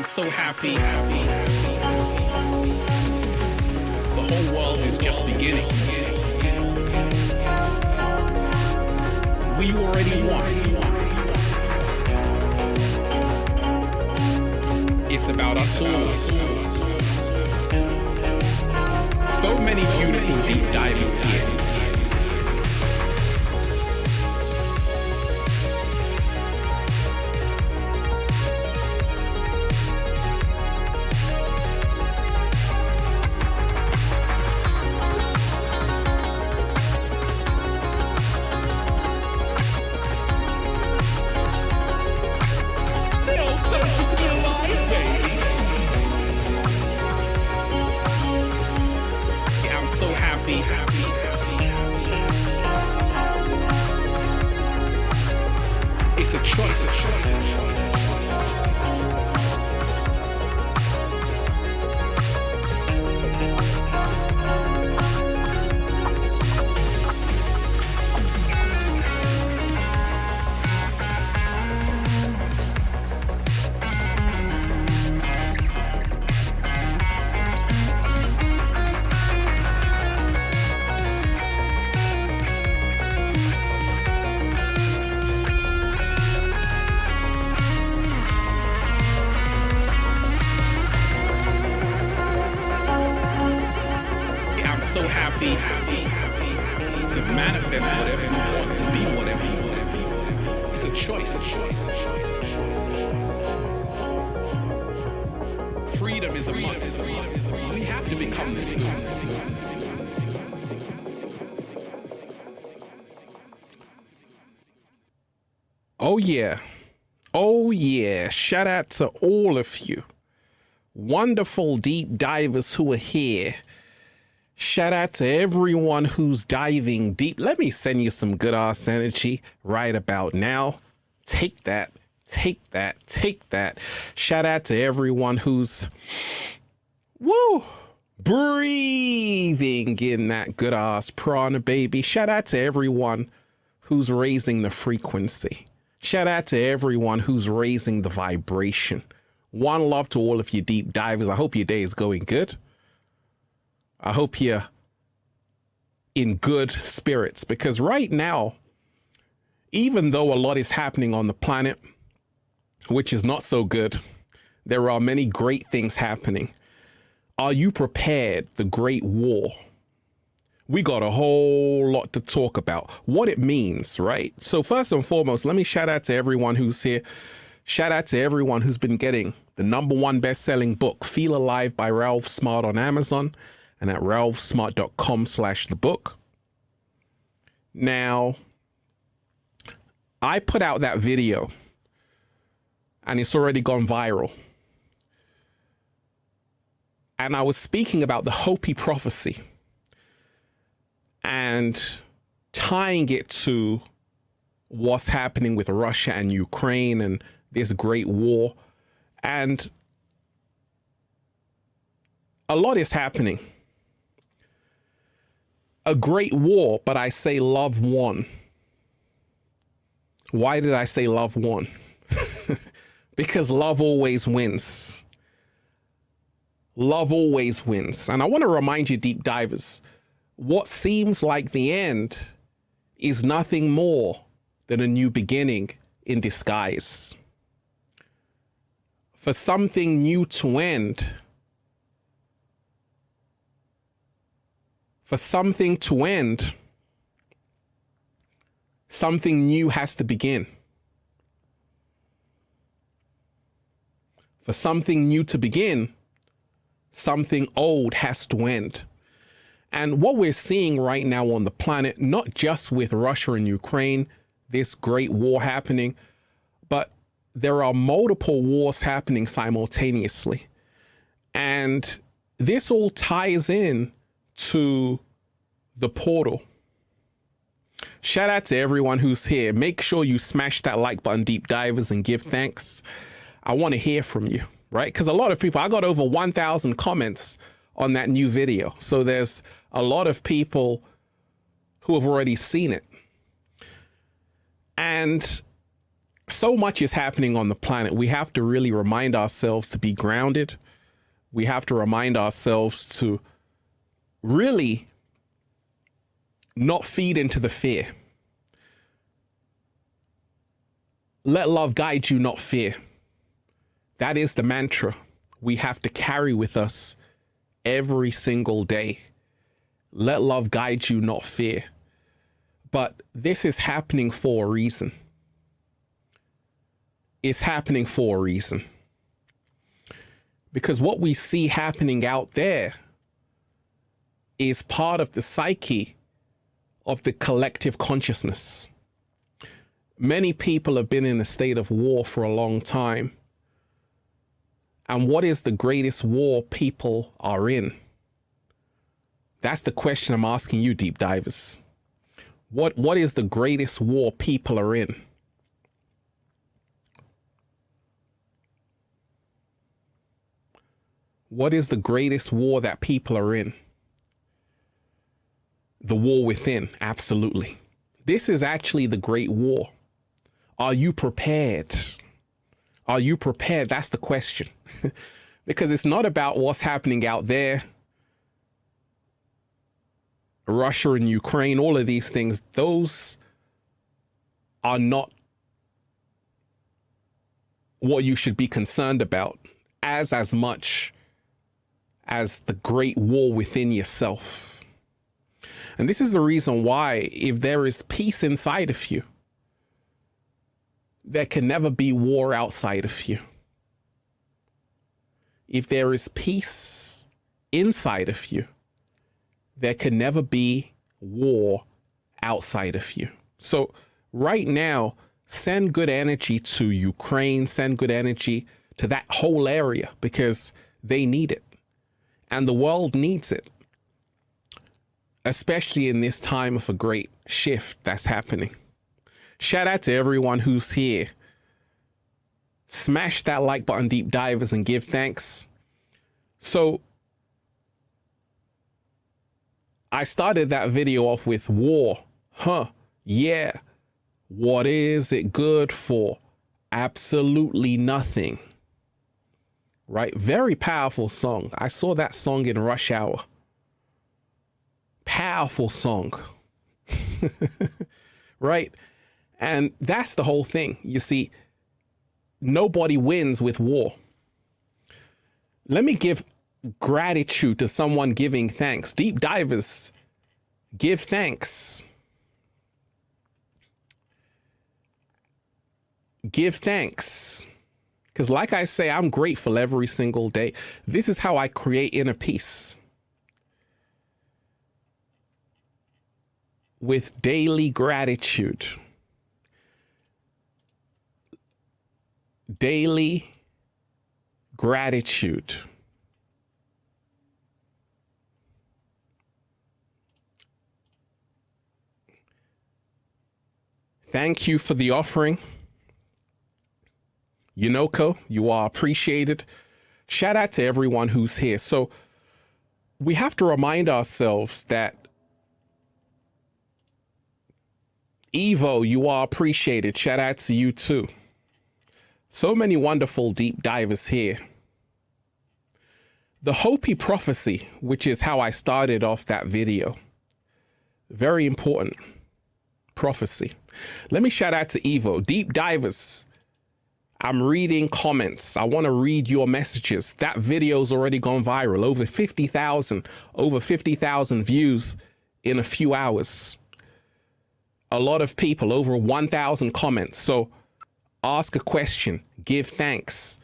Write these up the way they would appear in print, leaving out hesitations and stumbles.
I'm so happy. The whole world is just beginning. We already won. It's about us all. So many beautiful deep divers here. It's a choice. So happy to manifest whatever you want, to be whatever you want. It's a choice. Freedom is a must. We have to become the spoon. Oh yeah. Oh yeah. Shout out to all of you. Wonderful deep divers who are here. Shout out to everyone who's diving deep. Let me send you some good ass energy right about now. Take that, take that, take that. Shout out to everyone who's breathing in that good ass prana, baby. Shout out to everyone who's raising the frequency. Shout out to everyone who's raising the vibration. One love to all of you deep divers. I hope your day is going good. I hope you're in good spirits, because right now, even though a lot is happening on the planet, which is not so good, there are many great things happening. Are you prepared? The Great War. We got a whole lot to talk about, what it means, right? So first and foremost, let me shout out to everyone who's here. Shout out to everyone who's been getting the #1 best-selling book, Feel Alive by Ralph Smart on Amazon and at ralphsmart.com/the book. Now, I put out that video and it's already gone viral. And I was speaking about the Hopi prophecy and tying it to what's happening with Russia and Ukraine and this great war. And a lot is happening. A great war, but I say love won. Why did I say love won? Because love always wins. Love always wins. And I want to remind you, deep divers, what seems like the end is nothing more than a new beginning in disguise. For something new to end, for something to end, something new has to begin. For something new to begin, something old has to end. And what we're seeing right now on the planet, not just with Russia and Ukraine, this great war happening, but there are multiple wars happening simultaneously. And this all ties in to the portal. Shout out to everyone who's here. Make sure you smash that like button, deep divers, and give thanks. I want to hear from you, right? Because a lot of people, I got over 1,000 comments on that new video. So there's a lot of people who have already seen it. And so much is happening on the planet. We have to really remind ourselves to be grounded. We have to remind ourselves to really not feed into the fear. Let love guide you, not fear. That is the mantra we have to carry with us every single day. Let love guide you, not fear. But this is happening for a reason. It's happening for a reason. Because what we see happening out there is part of the psyche of the collective consciousness. Many people have been in a state of war for a long time. And what is the greatest war people are in? That's the question I'm asking you, deep divers. What is the greatest war people are in? What is the greatest war that people are in? The war within, absolutely. This is actually the great war. Are you prepared? Are you prepared? That's the question. Because it's not about what's happening out there. Russia and Ukraine, all of these things, those are not what you should be concerned about as much as the great war within yourself. And this is the reason why, if there is peace inside of you, there can never be war outside of you. If there is peace inside of you, there can never be war outside of you. So right now, send good energy to Ukraine, send good energy to that whole area, because they need it. And the world needs it, especially in this time of a great shift that's happening. Shout out to everyone who's here. Smash that like button, deep divers, and give thanks. So I started that video off with war. Yeah. What is it good for? Absolutely nothing. Right? Very powerful song. I saw that song in Rush Hour. Powerful song. Right? And that's the whole thing. You see, nobody wins with war. Let me give gratitude to someone giving thanks. Deep divers, give thanks. Give thanks. Because like I say, I'm grateful every single day. This is how I create inner peace. With daily gratitude. Daily gratitude. Thank you for the offering. Yunoko, you are appreciated. Shout out to everyone who's here. So we have to remind ourselves that Evo, you are appreciated. Shout out to you too. So many wonderful deep divers here. The Hopi prophecy, which is how I started off that video. Very important prophecy. Let me shout out to Evo. Deep divers, I'm reading comments. I want to read your messages. That video's already gone viral. Over 50,000 views in a few hours. A lot of people, over 1,000 comments. So ask a question, give thanks.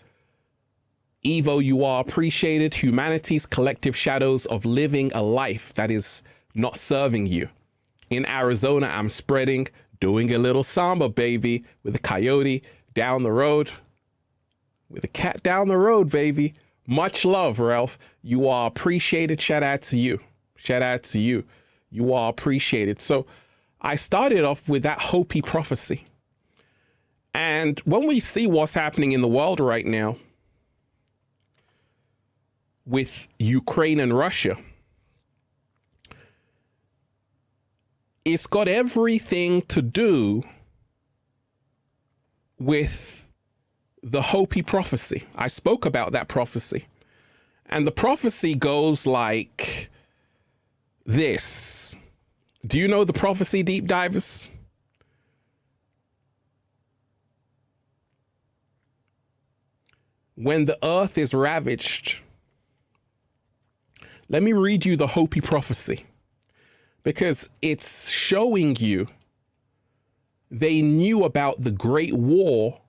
Evo, you are appreciated. Humanity's collective shadows of living a life that is not serving you. In Arizona, I'm spreading, doing a little samba, baby, with a coyote down the road, with a cat down the road, baby. Much love, Ralph. You are appreciated. Shout out to you. Shout out to you. You are appreciated. So I started off with that Hopi prophecy. And when we see what's happening in the world right now with Ukraine and Russia, it's got everything to do with the Hopi prophecy. I spoke about that prophecy. And the prophecy goes like this. Do you know the prophecy, deep divers? When the earth is ravaged, let me read you the Hopi prophecy. because it's showing you they knew about the great war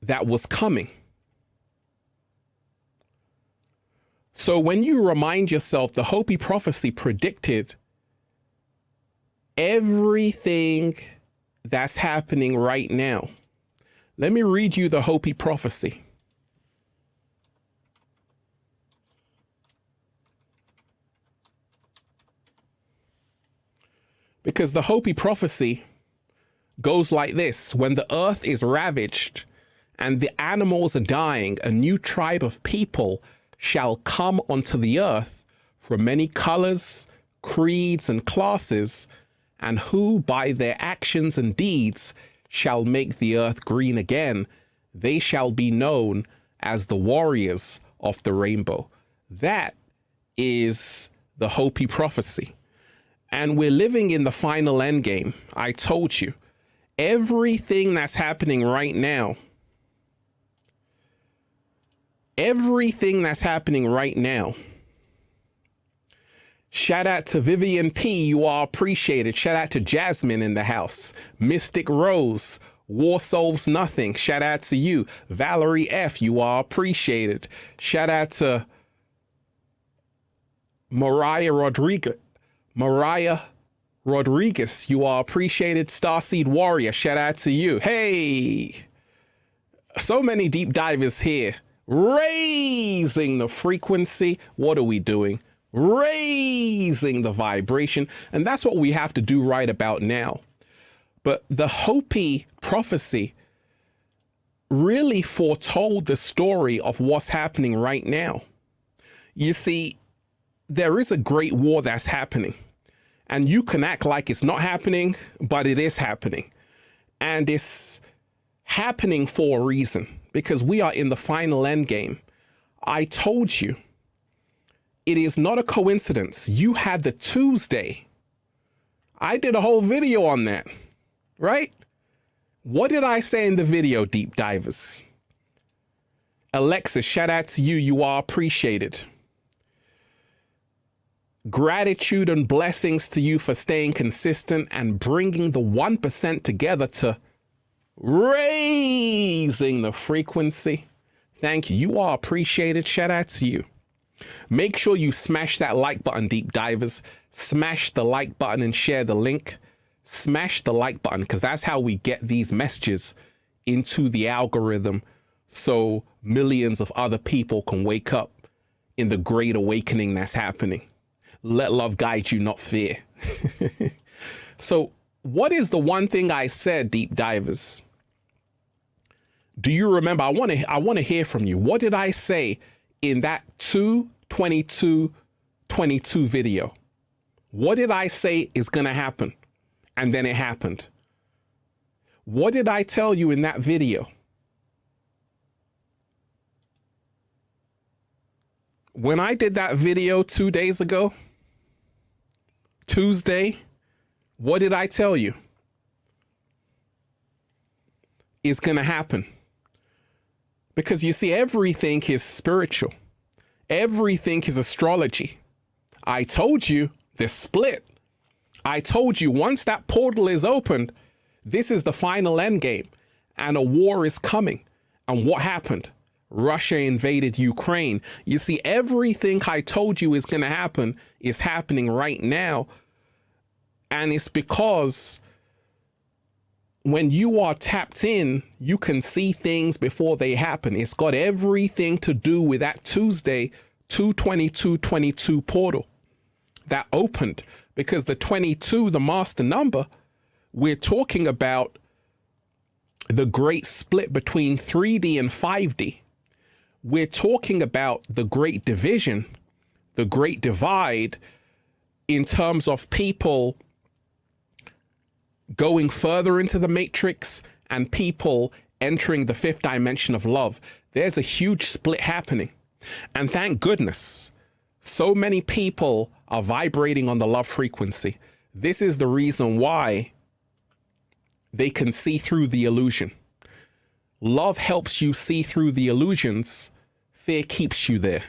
that was coming. So when you remind yourself, the Hopi prophecy predicted everything that's happening right now. Let me read you the Hopi prophecy. Because the Hopi prophecy goes like this: when the earth is ravaged and the animals are dying, a new tribe of people shall come onto the earth from many colors, creeds, and classes, and who by their actions and deeds shall make the earth green again. They shall be known as the warriors of the rainbow. That is the Hopi prophecy. And we're living in the final endgame. I told you, everything that's happening right now, shout out to Vivian P, you are appreciated. Shout out to Jasmine in the house. Mystic Rose, War Solves Nothing, shout out to you. Valerie F, you are appreciated. Shout out to Mariah Rodriguez, you are appreciated. Starseed Warrior, shout out to you. Hey, so many deep divers here. Raising the frequency. What are we doing? Raising the vibration. And that's what we have to do right about now. But the Hopi prophecy really foretold the story of what's happening right now. You see, there is a great war that's happening, and you can act like it's not happening, but it is happening. And it's happening for a reason, because we are in the final end game. I told you, it is not a coincidence. You had the Tuesday. I did a whole video on that, right? What did I say in the video, deep divers? Alexis, shout out to you. You are appreciated. Gratitude and blessings to you for staying consistent and bringing the 1% together to raising the frequency. Thank you. You are appreciated. Shout out to you. Make sure you smash that like button, deep divers. Smash the like button and share the link. Smash the like button, because that's how we get these messages into the algorithm, so millions of other people can wake up in the great awakening that's happening. Let love guide you, not fear. So what is the one thing I said, deep divers? Do you remember? I want to hear from you. What did I say in that 2/22/22 video? What did I say is going to happen? And then it happened. What did I tell you in that video? When I did that video 2 days ago, Tuesday, what did I tell you is going to happen? Because you see, everything is spiritual. Everything is astrology. I told you the split. I told you once that portal is opened, this is the final end game and a war is coming. And what happened? Russia invaded Ukraine. You see, everything I told you is going to happen is happening right now. And it's because when you are tapped in, you can see things before they happen. It's got everything to do with that Tuesday, 2/22/22 portal that opened, because the 22, the master number, we're talking about the great split between 3D and 5D. We're talking about the great division, the great divide in terms of people going further into the matrix and people entering the fifth dimension of love. There's a huge split happening. And thank goodness, so many people are vibrating on the love frequency. This is the reason why they can see through the illusion. Love helps you see through the illusions. Fear keeps you there.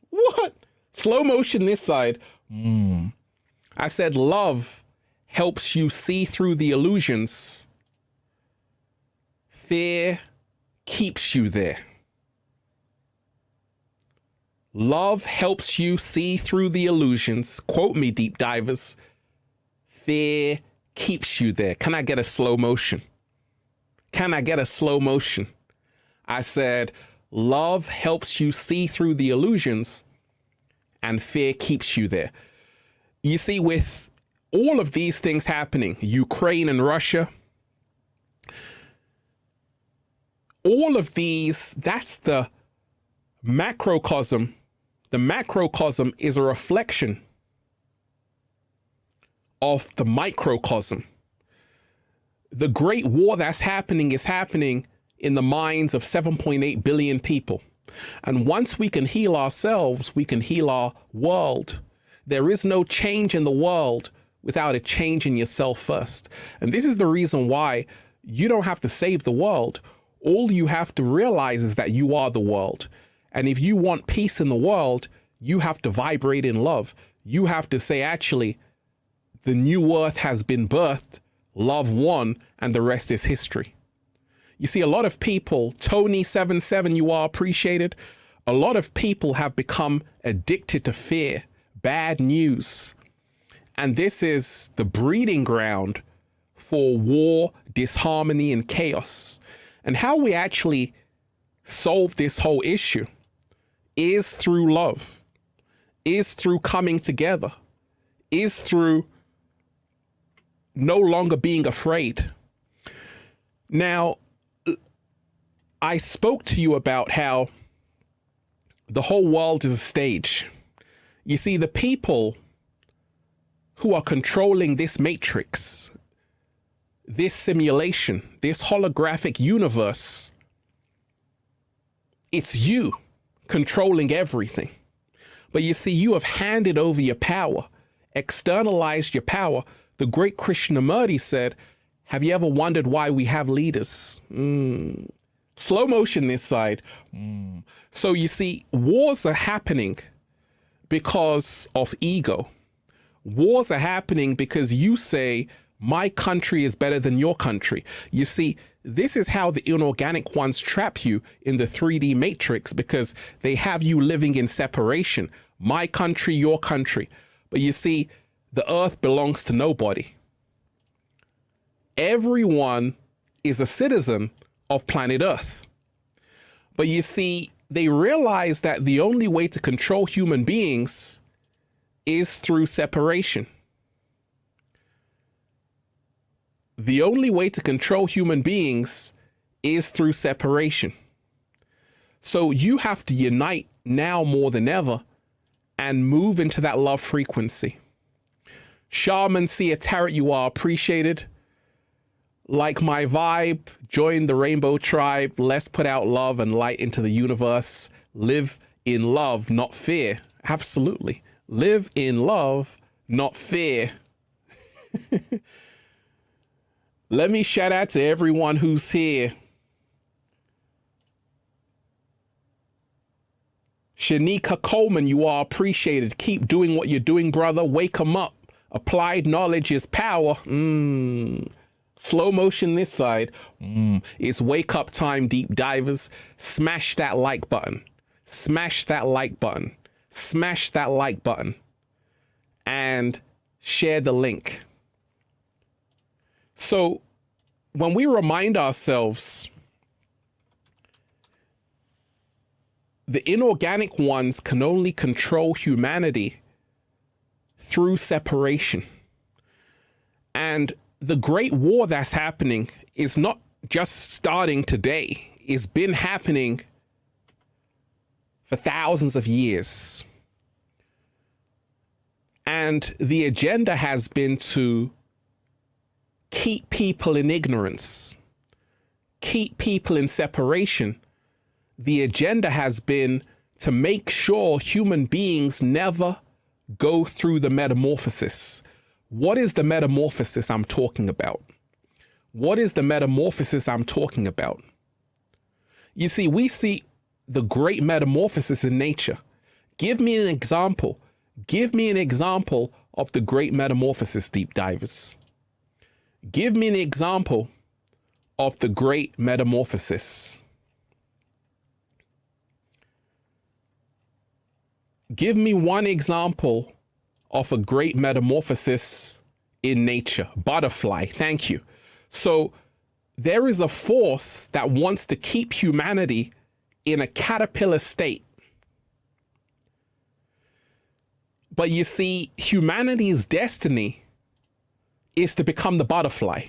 What? Slow motion this side. I said love helps you see through the illusions. Fear keeps you there. Love helps you see through the illusions. Quote me, deep divers. Fear keeps you there. Can I get a slow motion? Can I get a slow motion? I said, love helps you see through the illusions and fear keeps you there. You see, with all of these things happening, Ukraine and Russia, all of these, that's the macrocosm. The macrocosm is a reflection of the microcosm. The great war that's happening is happening in the minds of 7.8 billion people. And once we can heal ourselves, we can heal our world. There is no change in the world without a change in yourself first. And this is the reason why you don't have to save the world. All you have to realize is that you are the world. And if you want peace in the world, you have to vibrate in love. You have to say, actually, the new earth has been birthed, love won, and the rest is history. You see, a lot of people, Tony77, you are appreciated. A lot of people have become addicted to fear, bad news. And this is the breeding ground for war, disharmony, and chaos. And how we actually solve this whole issue is through love, is through coming together, is through no longer being afraid. Now, I spoke to you about how the whole world is a stage. You see, the people who are controlling this matrix, this simulation, this holographic universe, it's you controlling everything. But you see, you have handed over your power, externalized your power. The great Krishnamurti said, have you ever wondered why we have leaders? Slow motion this side. So you see, wars are happening because of ego. Wars are happening because you say, my country is better than your country. You see, this is how the inorganic ones trap you in the 3D matrix, because they have you living in separation. My country, your country. But you see, the earth belongs to nobody. Everyone is a citizen of planet Earth. But you see, they realize that the only way to control human beings is through separation. The only way to control human beings is through separation. So you have to unite now more than ever and move into that love frequency. Shaman Sia Tarot, you are appreciated. Like my vibe, join the rainbow tribe. Let's put out love and light into the universe. Live in love, not fear. Absolutely. Live in love, not fear. Let me shout out to everyone who's here. Shanika Coleman, you are appreciated. Keep doing what you're doing, brother. Wake 'em up. Applied knowledge is power. Slow motion this side. It's wake up time, deep divers. Smash that like button. Smash that like button. Smash that like button. And share the link. So when we remind ourselves, the inorganic ones can only control humanity through separation. And the great war that's happening is not just starting today. It's been happening for thousands of years. And the agenda has been to keep people in ignorance, keep people in separation. The agenda has been to make sure human beings never go through the metamorphosis. What is the metamorphosis I'm talking about? What is the metamorphosis I'm talking about? You see, we see the great metamorphosis in nature. Give me an example. Give me an example of the great metamorphosis, deep divers. Give me an example of the great metamorphosis. Give me one example of a great metamorphosis in nature. Butterfly, thank you. So there is a force that wants to keep humanity in a caterpillar state. But you see, humanity's destiny is to become the butterfly.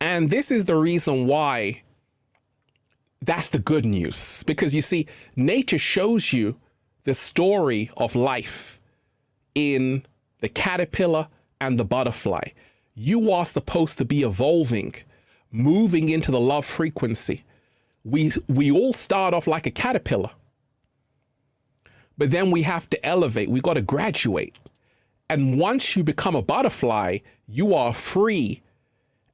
And this is the reason why that's the good news. Because you see, nature shows you the story of life in the caterpillar and the butterfly. You are supposed to be evolving, moving into the love frequency. We all start off like a caterpillar, but then we have to elevate. We got to graduate. And once you become a butterfly, you are free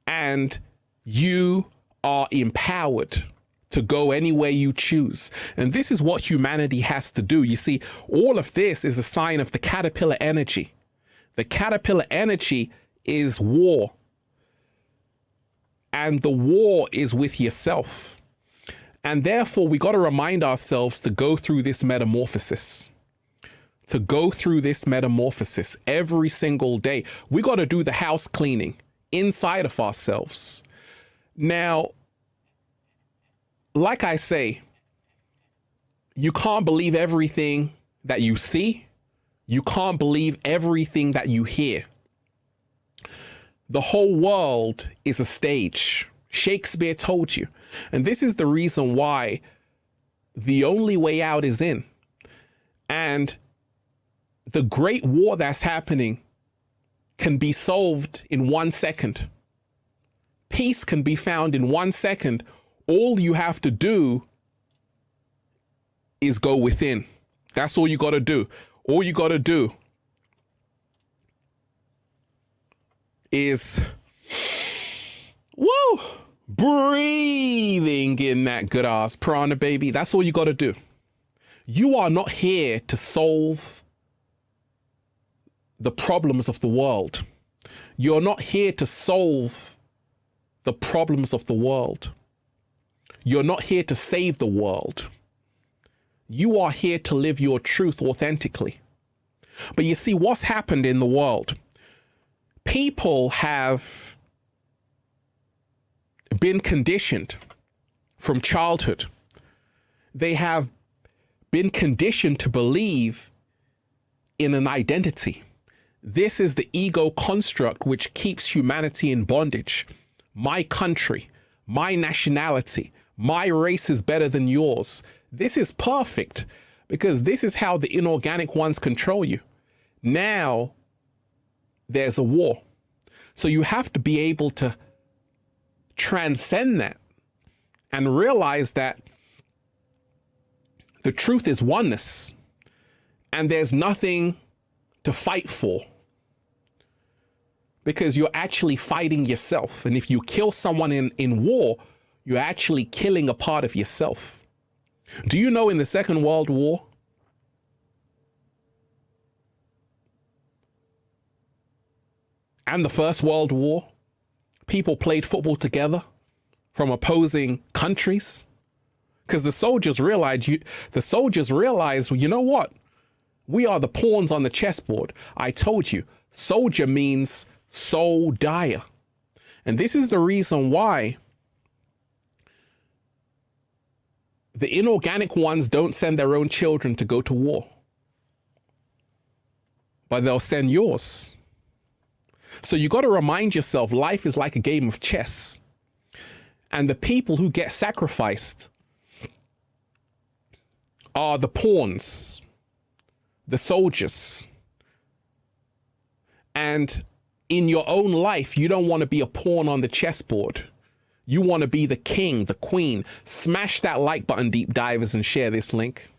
and you are empowered to go anywhere you choose. And this is what humanity has to do. You see, all of this is a sign of the caterpillar energy. The caterpillar energy is war. And the war is with yourself. And therefore, we got to remind ourselves to go through this metamorphosis. To go through this metamorphosis every single day. We got to do the house cleaning inside of ourselves. Now, like I say, you can't believe everything that you see. You can't believe everything that you hear. The whole world is a stage. Shakespeare told you. And this is the reason why the only way out is in. And the great war that's happening can be solved in 1 second. Peace can be found in 1 second. All you have to do is go within. That's all you got to do. All you got to do is, woo, breathing in that good ass prana, baby. That's all you got to do. You are not here to solve the problems of the world. You're not here to solve the problems of the world. You're not here to save the world. You are here to live your truth authentically. But you see, what's happened in the world? People have been conditioned from childhood. They have been conditioned to believe in an identity. This is the ego construct which keeps humanity in bondage. My country, my nationality, my race is better than yours. This is perfect because this is how the inorganic ones control you. Now there's a war. So you have to be able to transcend that and realize that the truth is oneness and there's nothing to fight for because you're actually fighting yourself. And if you kill someone in war, you're actually killing a part of yourself. Do you know in the Second World War, and the First World War, people played football together from opposing countries? Because the soldiers realized, well, you know what? We are the pawns on the chessboard. I told you, soldier means soul dire. And this is the reason why the inorganic ones don't send their own children to go to war, but they'll send yours. So you got to remind yourself, life is like a game of chess. And the people who get sacrificed are the pawns, the soldiers. And in your own life, you don't want to be a pawn on the chessboard. You want to be the king, the queen. Smash that like button, deep divers, and share this link.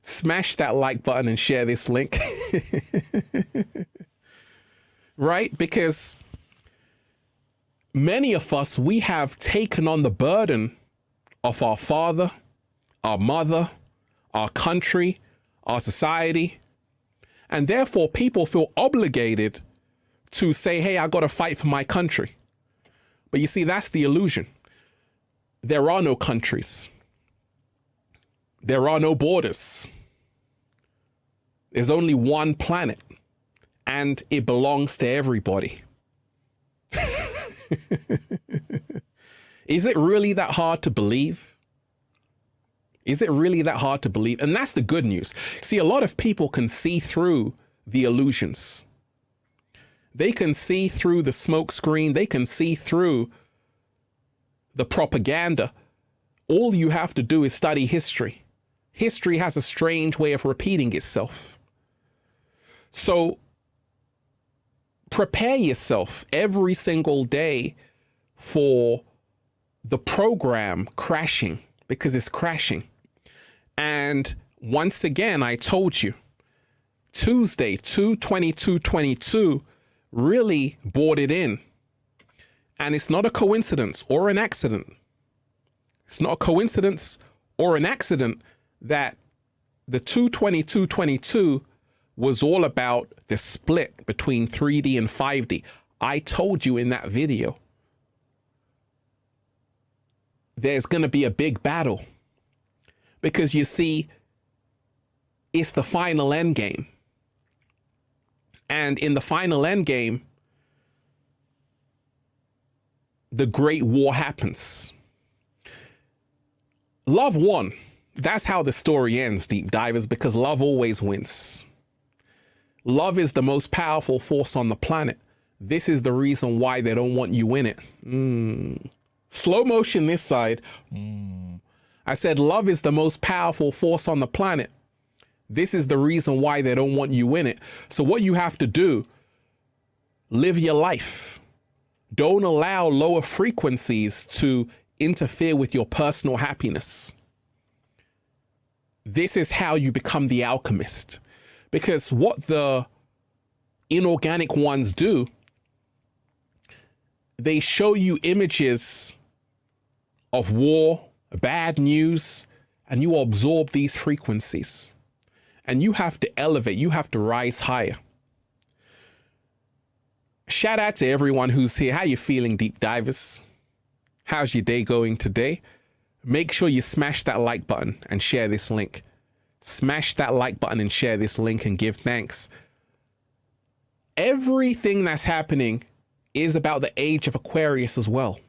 Smash that like button and share this link. Right? Because many of us, we have taken on the burden of our father, our mother, our country, our society. And therefore, people feel obligated to say, hey, I got to fight for my country. But you see, that's the illusion. There are no countries. There are no borders. There's only one planet, and it belongs to everybody. Is it really that hard to believe? Is it really that hard to believe? And that's the good news. See, a lot of people can see through the illusions. They can see through the smoke screen. They can see through the propaganda. All you have to do is study history. History has a strange way of repeating itself. So prepare yourself every single day for the program crashing, because it's crashing. And once again, I told you, Tuesday, 2/22/22 really brought it in. And it's not a coincidence or an accident. It's not a coincidence or an accident that the 2/22/22 was all about the split between 3D and 5D. I told you in that video, there's going to be a big battle, because you see, it's the final end game. And in the final end game, the great war happens. Love won. That's how the story ends, deep divers, because love always wins. Love is the most powerful force on the planet. This is the reason why they don't want you in it. Slow motion this side. I said love is the most powerful force on the planet. This is the reason why they don't want you in it. So what you have to do, live your life. Don't allow lower frequencies to interfere with your personal happiness. This is how you become the alchemist. Because what the inorganic ones do, they show you images of war, bad news, and you absorb these frequencies. And you have to elevate, you have to rise higher. Shout out to everyone who's here. How you feeling, deep divers? How's your day going today? Make sure you smash that like button and share this link. Smash that like button and share this link and give thanks. Everything that's happening is about the age of Aquarius as well.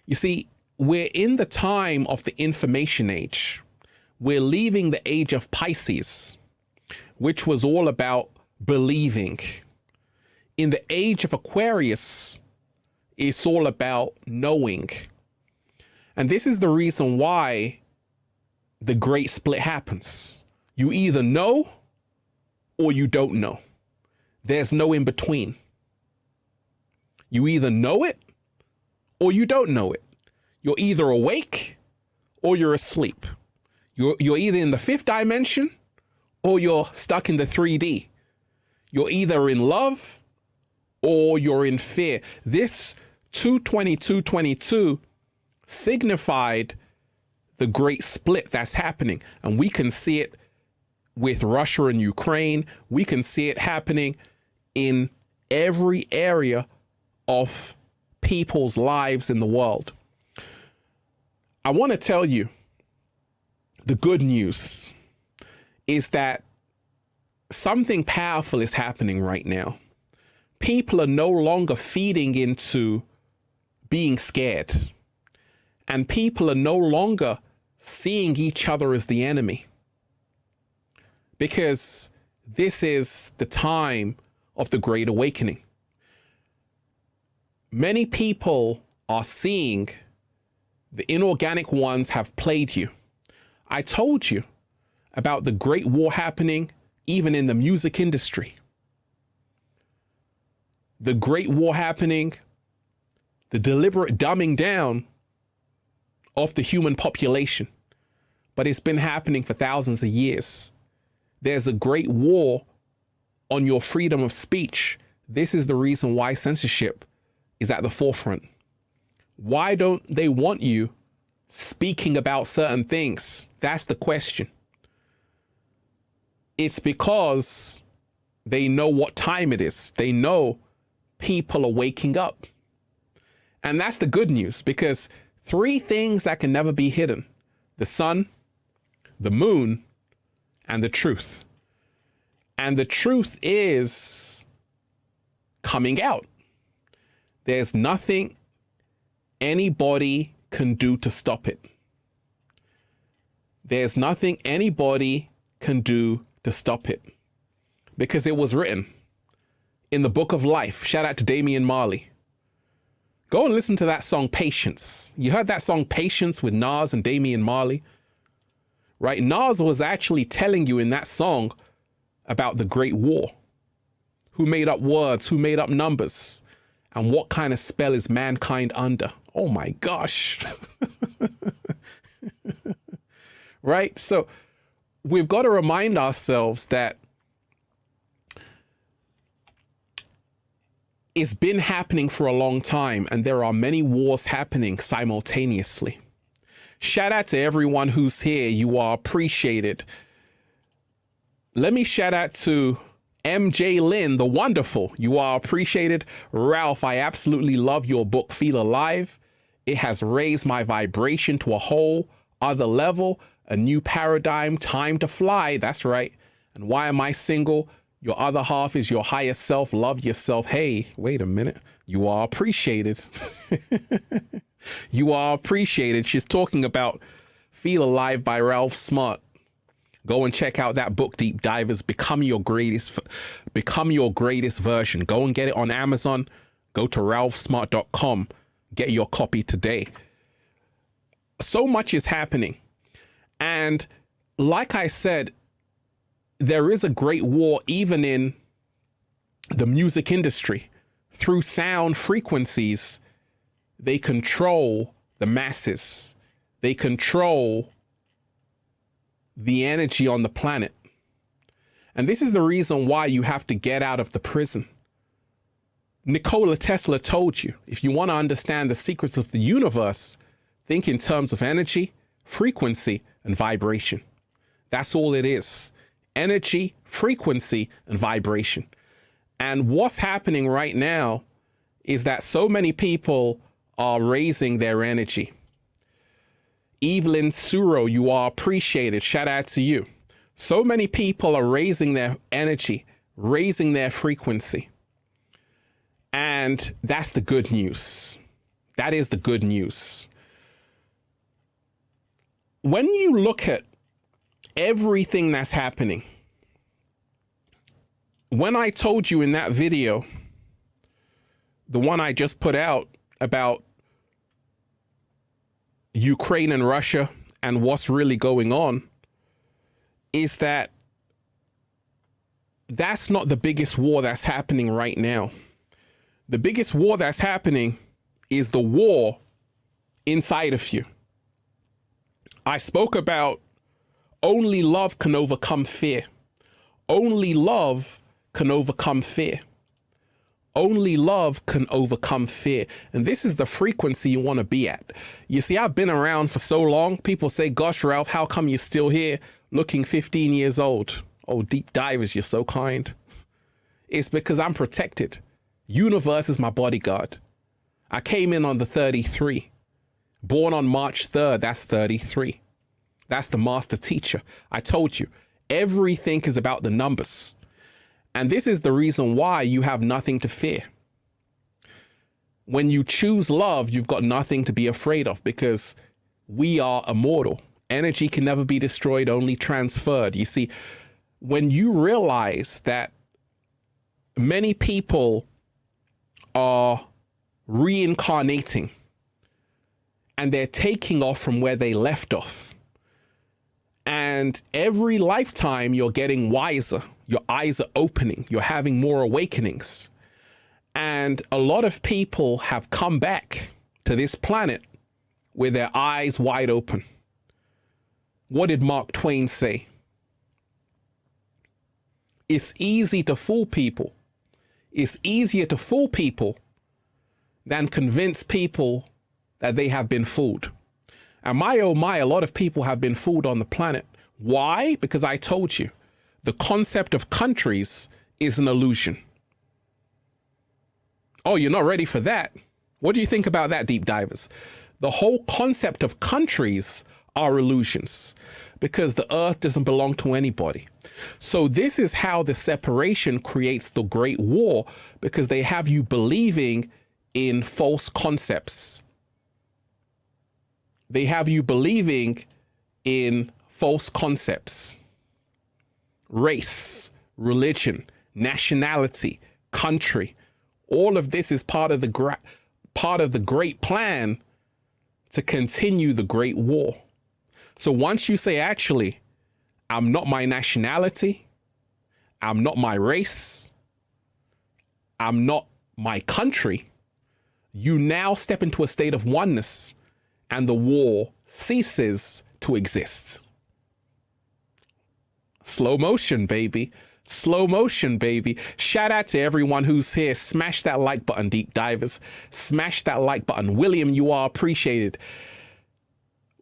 You see, we're in the time of the information age. We're leaving the age of Pisces, which was all about believing. In the age of Aquarius, it's all about knowing. And this is the reason why the great split happens. You either know or you don't know. There's no in between. You either know it or you don't know it. You're either awake or you're asleep. You're either in the fifth dimension or you're stuck in the 3D. You're either in love or you're in fear. This 2/22/22 signified the great split that's happening. And we can see it with Russia and Ukraine. We can see it happening in every area of people's lives in the world. I want to tell you, the good news is that something powerful is happening right now. People are no longer feeding into being scared. And people are no longer seeing each other as the enemy. Because this is the time of the Great Awakening. Many people are seeing the inorganic ones have played you. I told you about the great war happening even in the music industry. The great war happening, the deliberate dumbing down of the human population. But it's been happening for thousands of years. There's a great war on your freedom of speech. This is the reason why censorship is at the forefront. Why don't they want you speaking about certain things? That's the question. It's because they know what time it is. They know people are waking up. And that's the good news, because 3 things that can never be hidden: the sun, the moon, and the truth. And the truth is coming out. There's nothing anybody can do to stop it. There's nothing anybody can do to stop it, because it was written in the book of life. Shout out to Damian Marley. Go and listen to that song, Patience. You heard that song, Patience, with Nas and Damian Marley, right? Nas was actually telling you in that song about the Great War. Who made up words? Who made up numbers? And what kind of spell is mankind under? Oh my gosh. Right? So we've got to remind ourselves that it's been happening for a long time, and there are many wars happening simultaneously. Shout out to everyone who's here. You are appreciated. Let me shout out to MJ Lynn, the wonderful. You are appreciated. Ralph, I absolutely love your book, Feel Alive. It has raised my vibration to a whole other level, a new paradigm, time to fly. That's right. And why am I single? Your other half is your higher self. Love yourself. Hey, wait a minute. You are appreciated. You are appreciated. She's talking about Feel Alive by Ralph Smart. Go and check out that book, Deep Divers. Become your greatest version. Go and get it on Amazon. Go to ralphsmart.com. Get your copy today. So much is happening. And like I said, there is a great war even in the music industry. Through sound frequencies, they control the masses. They control the energy on the planet. And this is the reason why you have to get out of the prison. Nikola Tesla told you, if you want to understand the secrets of the universe, think in terms of energy, frequency, and vibration. That's all it is. Energy, frequency, and vibration. And what's happening right now is that so many people are raising their energy. Evelyn Suro, you are appreciated. Shout out to you. So many people are raising their energy, raising their frequency. And that's the good news. That is the good news. When you look at everything that's happening, when I told you in that video, the one I just put out about Ukraine and Russia and what's really going on, is that that's not the biggest war that's happening right now. The biggest war that's happening is the war inside of you. I spoke about only love can overcome fear. Only love can overcome fear. Only love can overcome fear. And this is the frequency you want to be at. You see, I've been around for so long. People say, gosh, Ralph, how come you're still here looking 15 years old? Oh, deep divers, you're so kind. It's because I'm protected. Universe is my bodyguard. I came in on the 33. Born on March 3rd, that's 33. That's the master teacher. I told you, everything is about the numbers. And this is the reason why you have nothing to fear. When you choose love, you've got nothing to be afraid of, because we are immortal. Energy can never be destroyed, only transferred. You see, when you realize that many people are reincarnating and they're taking off from where they left off, and every lifetime you're getting wiser, your eyes are opening, you're having more awakenings. And a lot of people have come back to this planet with their eyes wide open. What did Mark Twain say? It's easy to fool people. It's easier to fool people than convince people that they have been fooled. And my, oh my, a lot of people have been fooled on the planet. Why? Because I told you, the concept of countries is an illusion. Oh, you're not ready for that? What do you think about that, deep divers? The whole concept of countries are illusions because the earth doesn't belong to anybody. So this is how the separation creates the Great War, because they have you believing in false concepts. They have you believing in false concepts. Race, religion, nationality, country. All of this is part of the great plan to continue the Great War. So once you say, actually, I'm not my nationality, I'm not my race, I'm not my country, you now step into a state of oneness and the war ceases to exist. Slow motion, baby. Slow motion, baby. Shout out to everyone who's here. Smash that like button, deep divers. Smash that like button. William, you are appreciated.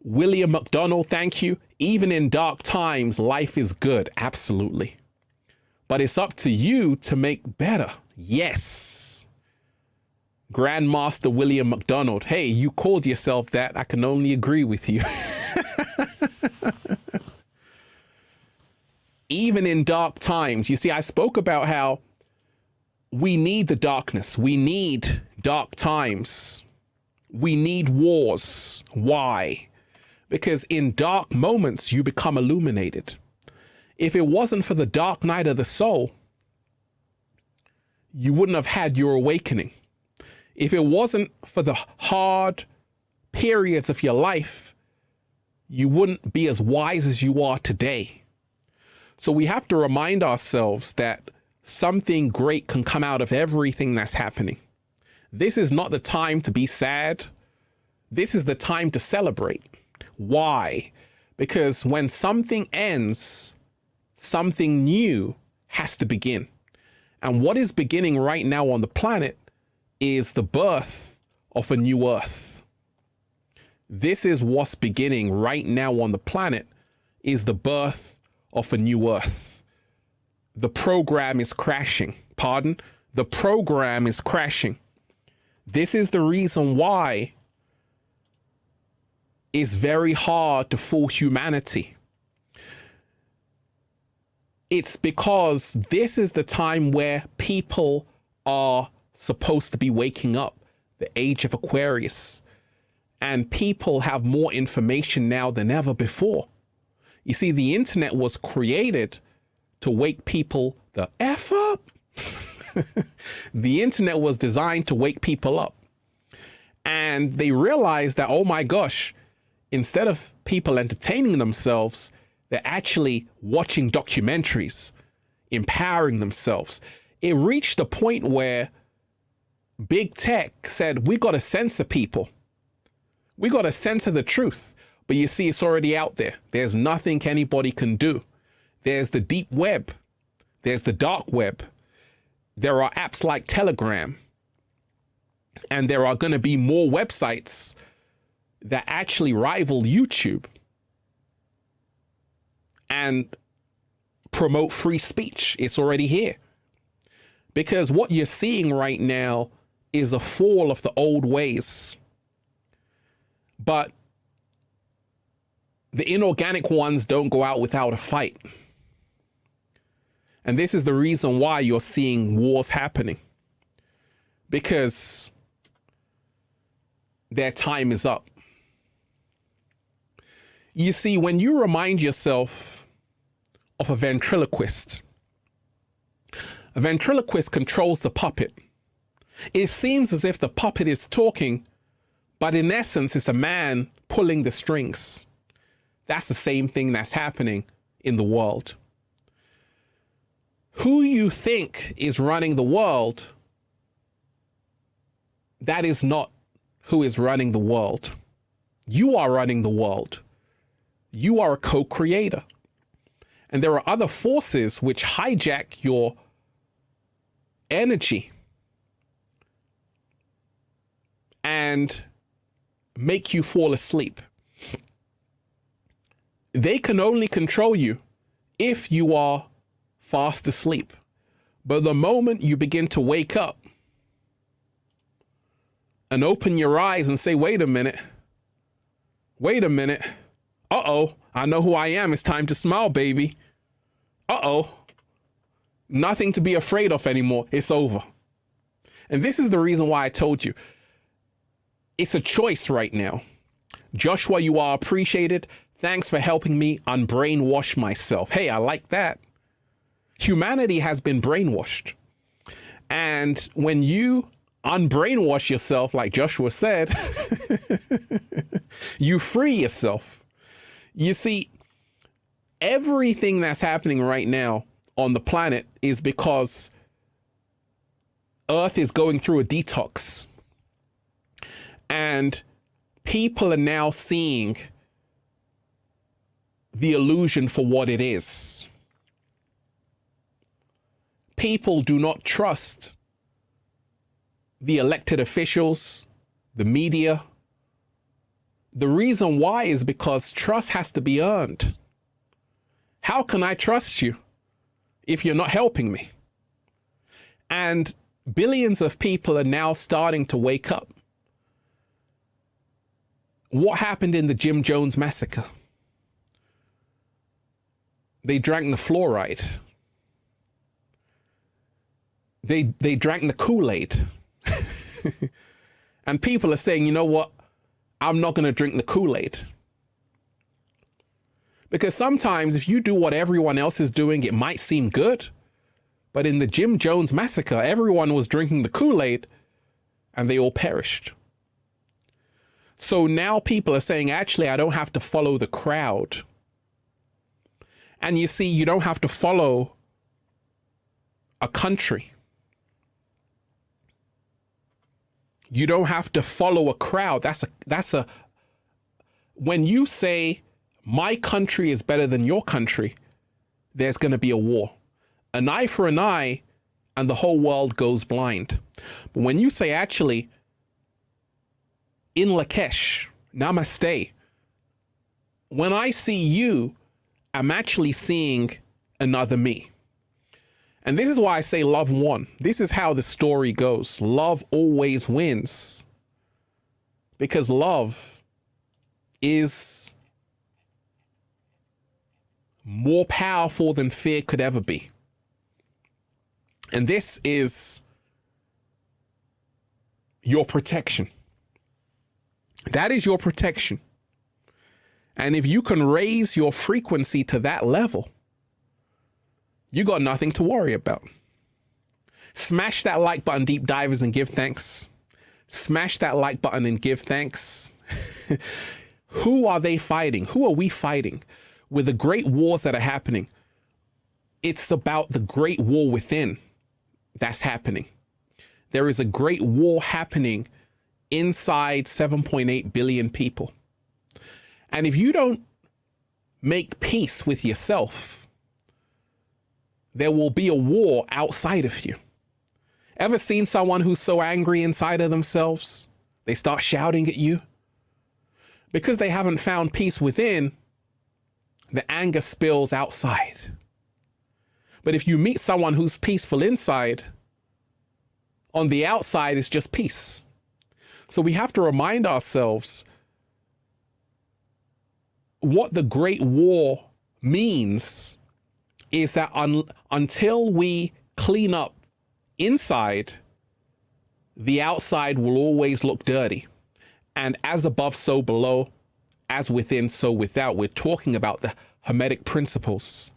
William McDonald, thank you. Even in dark times, life is good. Absolutely. But it's up to you to make better. Yes. Grandmaster William McDonald. Hey, you called yourself that. I can only agree with you. Even in dark times, you see, I spoke about how we need the darkness. We need dark times. We need wars. Why? Because in dark moments, you become illuminated. If it wasn't for the dark night of the soul, you wouldn't have had your awakening. If it wasn't for the hard periods of your life, you wouldn't be as wise as you are today. So we have to remind ourselves that something great can come out of everything that's happening. This is not the time to be sad. This is the time to celebrate. Why? Because when something ends, something new has to begin. And what is beginning right now on the planet is the birth of a new earth. This is what's beginning right now on the planet, is the birth of a new earth. The program is crashing. Pardon? The program is crashing. This is the reason why it's very hard to fool humanity. It's because this is the time where people are supposed to be waking up, the age of Aquarius. And people have more information now than ever before. You see, the internet was created to wake people the F up. The internet was designed to wake people up. And they realized that, oh my gosh, instead of people entertaining themselves, they're actually watching documentaries, empowering themselves. It reached a point where big tech said, we got to censor people. We got to censor the truth. But you see, it's already out there. There's nothing anybody can do. There's the deep web. There's the dark web. There are apps like Telegram. And there are going to be more websites that actually rival YouTube and promote free speech. It's already here. Because what you're seeing right now is a fall of the old ways. But the inorganic ones don't go out without a fight. And this is the reason why you're seeing wars happening. Because their time is up. You see, when you remind yourself of a ventriloquist controls the puppet. It seems as if the puppet is talking, but in essence, it's a man pulling the strings. That's the same thing that's happening in the world. Who you think is running the world, that is not who is running the world. You are running the world. You are a co-creator. And there are other forces which hijack your energy and make you fall asleep. They can only control you if you are fast asleep. But the moment you begin to wake up and open your eyes and say, wait a minute, uh-oh, I know who I am. It's time to smile, baby. Uh-oh, nothing to be afraid of anymore. It's over. And this is the reason why I told you, it's a choice right now. Joshua, you are appreciated. Thanks for helping me unbrainwash myself. Hey, I like that. Humanity has been brainwashed. And when you unbrainwash yourself, like Joshua said, you free yourself. You see, everything that's happening right now on the planet is because Earth is going through a detox. And people are now seeing the illusion for what it is. People do not trust the elected officials, the media. The reason why is because trust has to be earned. How can I trust you if you're not helping me? And billions of people are now starting to wake up. What happened in the Jim Jones massacre? They drank the fluoride. They drank the Kool-Aid. And people are saying, you know what? I'm not going to drink the Kool-Aid. Because sometimes if you do what everyone else is doing, it might seem good. But in the Jim Jones massacre, everyone was drinking the Kool-Aid and they all perished. So now people are saying, actually, I don't have to follow the crowd. And you see, you don't have to follow a country. You don't have to follow a crowd. When you say my country is better than your country, there's going to be a war. An eye for an eye and the whole world goes blind. But when you say, actually, in Lakesh, namaste, when I see you, I'm actually seeing another me. And this is why I say love won. This is how the story goes. Love always wins. Because love is more powerful than fear could ever be. And this is your protection. That is your protection. And if you can raise your frequency to that level, you got nothing to worry about. Smash that like button, deep divers, and give thanks. Smash that like button and give thanks. Who are they fighting? Who are we fighting? With the great wars that are happening, it's about the great war within that's happening. There is a great war happening inside 7.8 billion people. And if you don't make peace with yourself, there will be a war outside of you. Ever seen someone who's so angry inside of themselves, they start shouting at you? Because they haven't found peace within, the anger spills outside. But if you meet someone who's peaceful inside, on the outside is just peace. So we have to remind ourselves what the Great War means is that until we clean up inside, the outside will always look dirty. And as above, so below, as within, so without. We're talking about the Hermetic principles.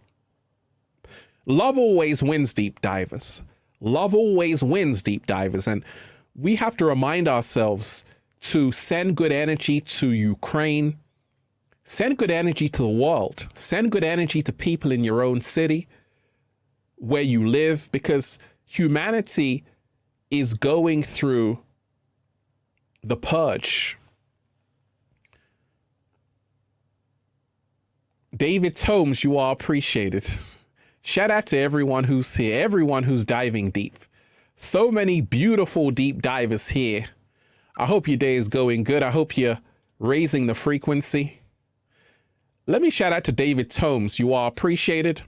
Love always wins, deep divers. Love always wins, deep divers. And we have to remind ourselves to send good energy to Ukraine, send good energy to the world, send good energy to people in your own city where you live, because humanity is going through the purge. David Tomes, you are appreciated. Shout out to everyone who's here, everyone who's diving deep. So many beautiful deep divers here. I hope your day is going good. I hope you're raising the frequency. Let me shout out to David Tomes. You are appreciated.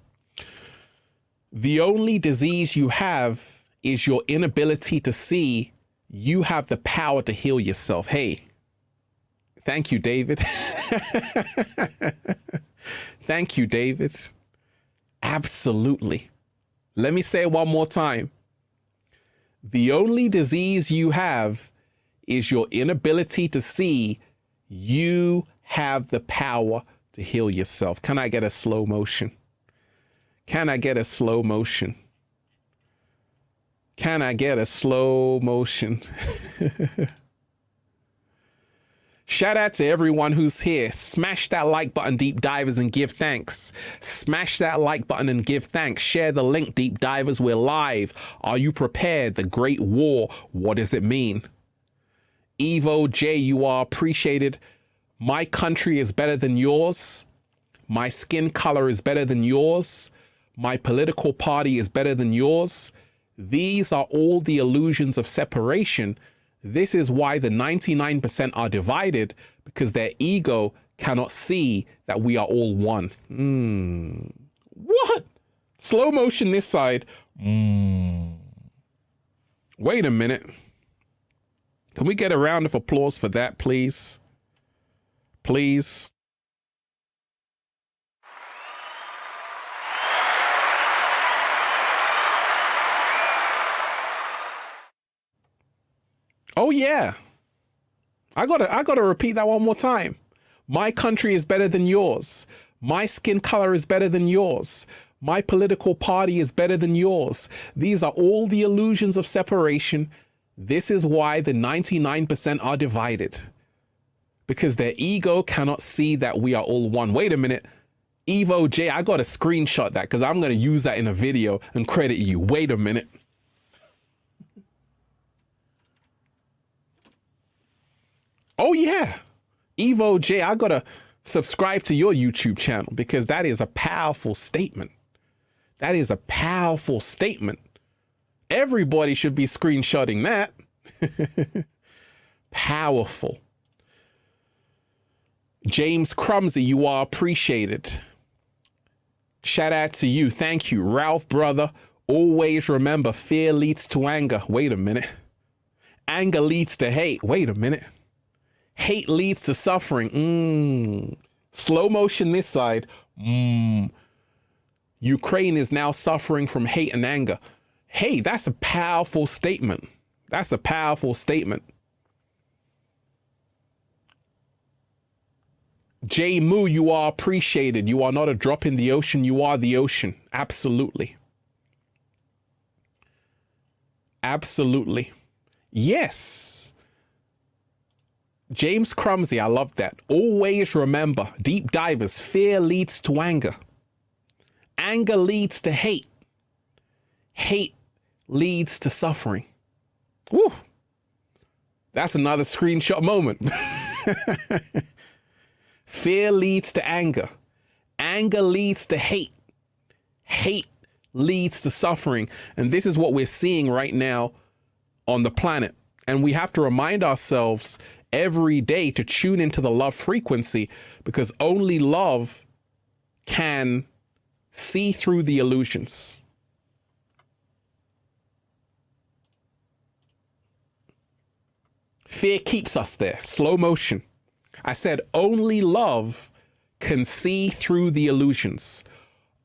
The only disease you have is your inability to see you have the power to heal yourself. Hey, thank you, David. Thank you, David. Absolutely. Let me say it one more time. The only disease you have is your inability to see you have the power to heal yourself. Can I get a slow motion? Can I get a slow motion? Can I get a slow motion? Shout out to everyone who's here. Smash that like button, deep divers, and give thanks. Smash that like button and give thanks. Share the link, deep divers. We're live. Are you prepared? The Great War. What does it mean? Evo J, you are appreciated. My country is better than yours. My skin color is better than yours. My political party is better than yours. These are all the illusions of separation. This is why the 99% are divided, because their ego cannot see that we are all one. What? Slow motion this side. Wait a minute. Can we get a round of applause for that, please? Please. Oh yeah. I gotta repeat that one more time. My country is better than yours. My skin color is better than yours. My political party is better than yours. These are all the illusions of separation. This is why the 99% are divided, because their ego cannot see that we are all one. Wait a minute. Evo J, I gotta screenshot that because I'm gonna use that in a video and credit you. Wait a minute. Oh yeah, Evo J, I gotta subscribe to your YouTube channel because that is a powerful statement. That is a powerful statement. Everybody should be screenshotting that. Powerful. James Crumsey, you are appreciated. Shout out to you. Thank you. Ralph, brother. Always remember, fear leads to anger. Wait a minute. Anger leads to hate. Wait a minute. Hate leads to suffering. Slow motion this side. Ukraine is now suffering from hate and anger. Hey, that's a powerful statement. That's a powerful statement. J Moo, you are appreciated. You are not a drop in the ocean. You are the ocean. Absolutely. Absolutely. Yes. James Crumsey, I love that. Always remember, deep divers, fear leads to anger. Anger leads to hate. Hate leads to suffering. Woo. That's another screenshot moment. Fear leads to anger. Anger leads to hate. Hate leads to suffering. And this is what we're seeing right now on the planet. And we have to remind ourselves every day to tune into the love frequency, because only love can see through the illusions. Fear keeps us there. Slow motion. I said only love can see through the illusions.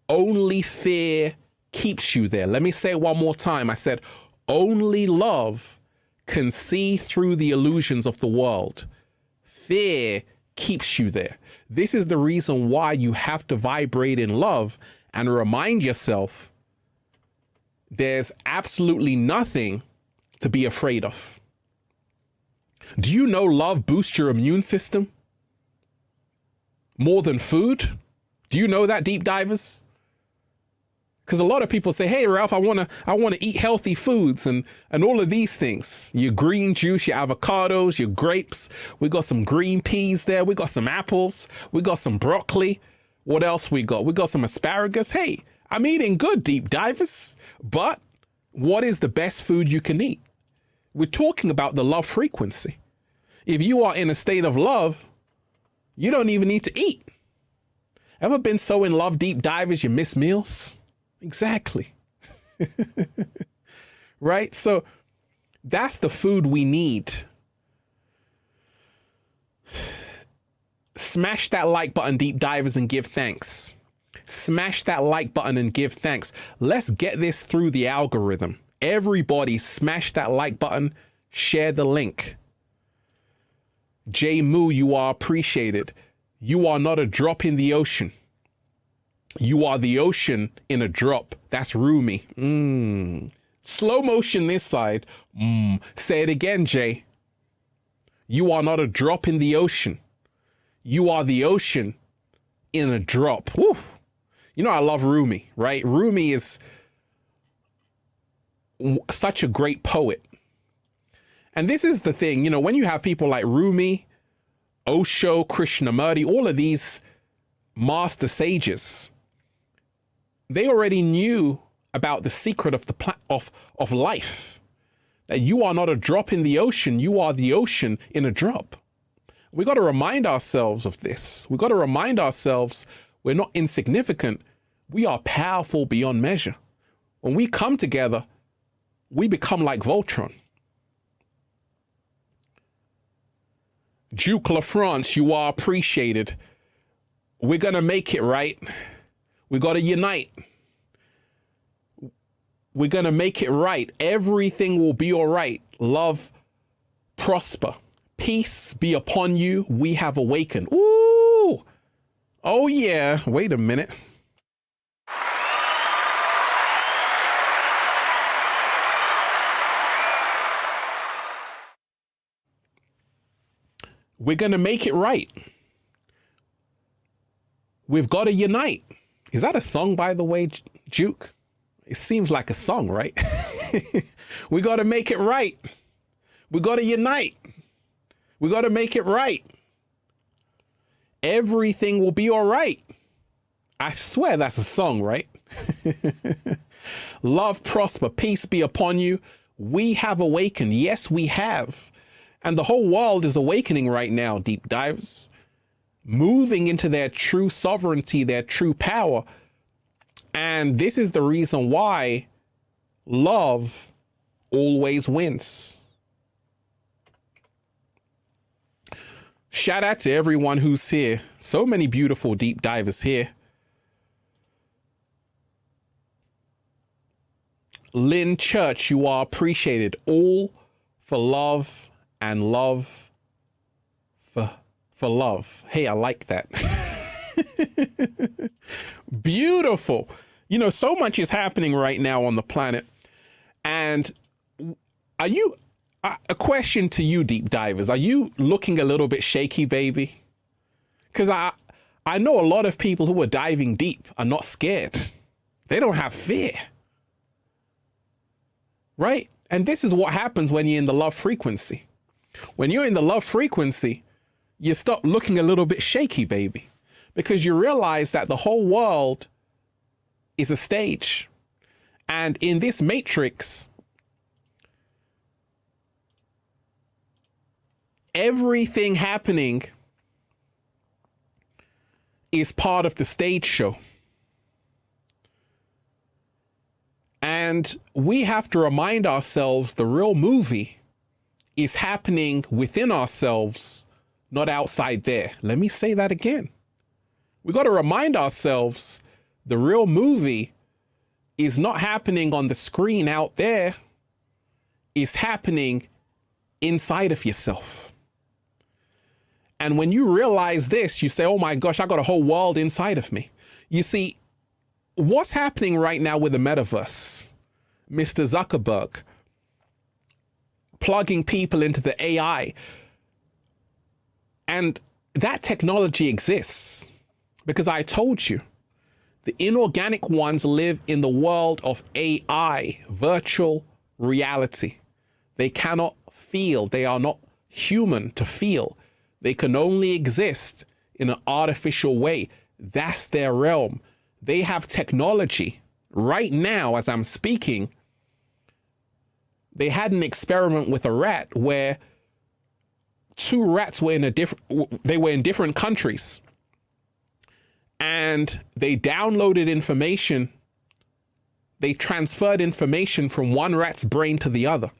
Only fear keeps you there. Let me say it one more time. I said only love can see through the illusions of the world. Fear keeps you there. This is the reason why you have to vibrate in love and remind yourself there's absolutely nothing to be afraid of. Do you know love boosts your immune system more than food? Do you know that, deep divers? Because a lot of people say, hey, Ralph, I want to eat healthy foods and all of these things. Your green juice, your avocados, your grapes. We got some green peas there. We got some apples. We got some broccoli. What else we got? We got some asparagus. Hey, I'm eating good, deep divers. But what is the best food you can eat? We're talking about the love frequency. If you are in a state of love, you don't even need to eat. Ever been so in love, deep divers, you miss meals? Exactly. Right? So that's the food we need. Smash that like button, deep divers, and give thanks. Smash that like button and give thanks. Let's get this through the algorithm. Everybody smash that like button, share the link. J Moo, you are appreciated. You are not a drop in the ocean. You are the ocean in a drop. That's Rumi. Slow motion this side. Say it again, Jay. You are not a drop in the ocean. You are the ocean in a drop. Woo. You know, I love Rumi, right? Rumi is such a great poet. And this is the thing, you know, when you have people like Rumi, Osho, Krishnamurti, all of these master sages, they already knew about the secret of of life. That you are not a drop in the ocean, you are the ocean in a drop. We got to remind ourselves of this. We got to remind ourselves we're not insignificant. We are powerful beyond measure. When we come together, we become like Voltron. Duke La France, you are appreciated. We're going to make it, right? We got to unite. We're going to make it right. Everything will be all right. Love, prosper. Peace be upon you. We have awakened. Ooh. Oh, yeah. Wait a minute. We're going to make it right. We've got to unite. Is that a song, by the way, Duke? It seems like a song, right? We got to make it right. We got to unite. We got to make it right. Everything will be all right. I swear that's a song, right? Love, prosper, peace be upon you. We have awakened. Yes, we have. And the whole world is awakening right now, deep divers, moving into their true sovereignty, their true power. And this is the reason why love always wins. Shout out to everyone who's here. So many beautiful deep divers here. Lynn Church, you are appreciated. All for love and love for love. Hey, I like that. Beautiful. You know, so much is happening right now on the planet. And are you, a question to you, deep divers, are you looking a little bit shaky, baby? Because I know a lot of people who are diving deep are not scared. They don't have fear. Right? And this is what happens when you're in the love frequency. When you're in the love frequency, you stop looking a little bit shaky, baby, because you realize that the whole world is a stage. And in this matrix, everything happening is part of the stage show. And we have to remind ourselves the real movie is happening within ourselves, not outside there. Let me say that again. We got to remind ourselves the real movie is not happening on the screen out there. It's happening inside of yourself. And when you realize this, you say, oh my gosh, I got a whole world inside of me. You see, what's happening right now with the metaverse, Mr. Zuckerberg, plugging people into the AI, and that technology exists because I told you, the inorganic ones live in the world of AI, virtual reality. They cannot feel. They are not human to feel. They can only exist in an artificial way. That's their realm. They have technology. Right now, as I'm speaking, they had an experiment with a rat where two rats were in different countries. And they downloaded information they transferred information from one rat's brain to the other.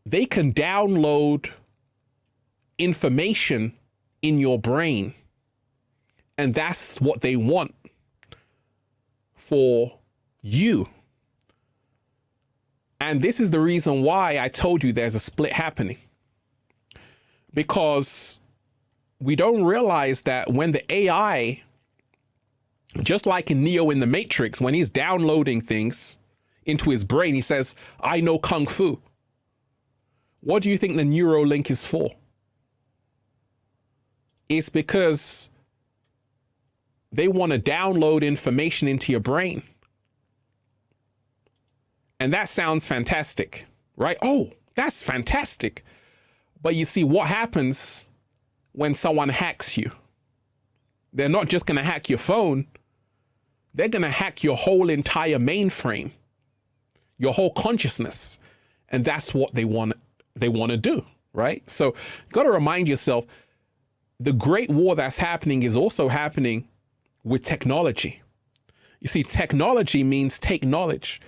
They can download information in your brain, and that's what they want for you. And this is the reason why I told you there's a split happening, because we don't realize that when the AI, just like in Neo in the Matrix, when he's downloading things into his brain, he says, I know Kung Fu. What do you think the Neuralink is for? It's because they want to download information into your brain. And that sounds fantastic, right? Oh, that's fantastic. But you see, what happens when someone hacks you? They're not just going to hack your phone. They're going to hack your whole entire mainframe, your whole consciousness. And that's what they want to do, right? So you got to remind yourself, the great war that's happening is also happening with technology. You see, technology means take knowledge.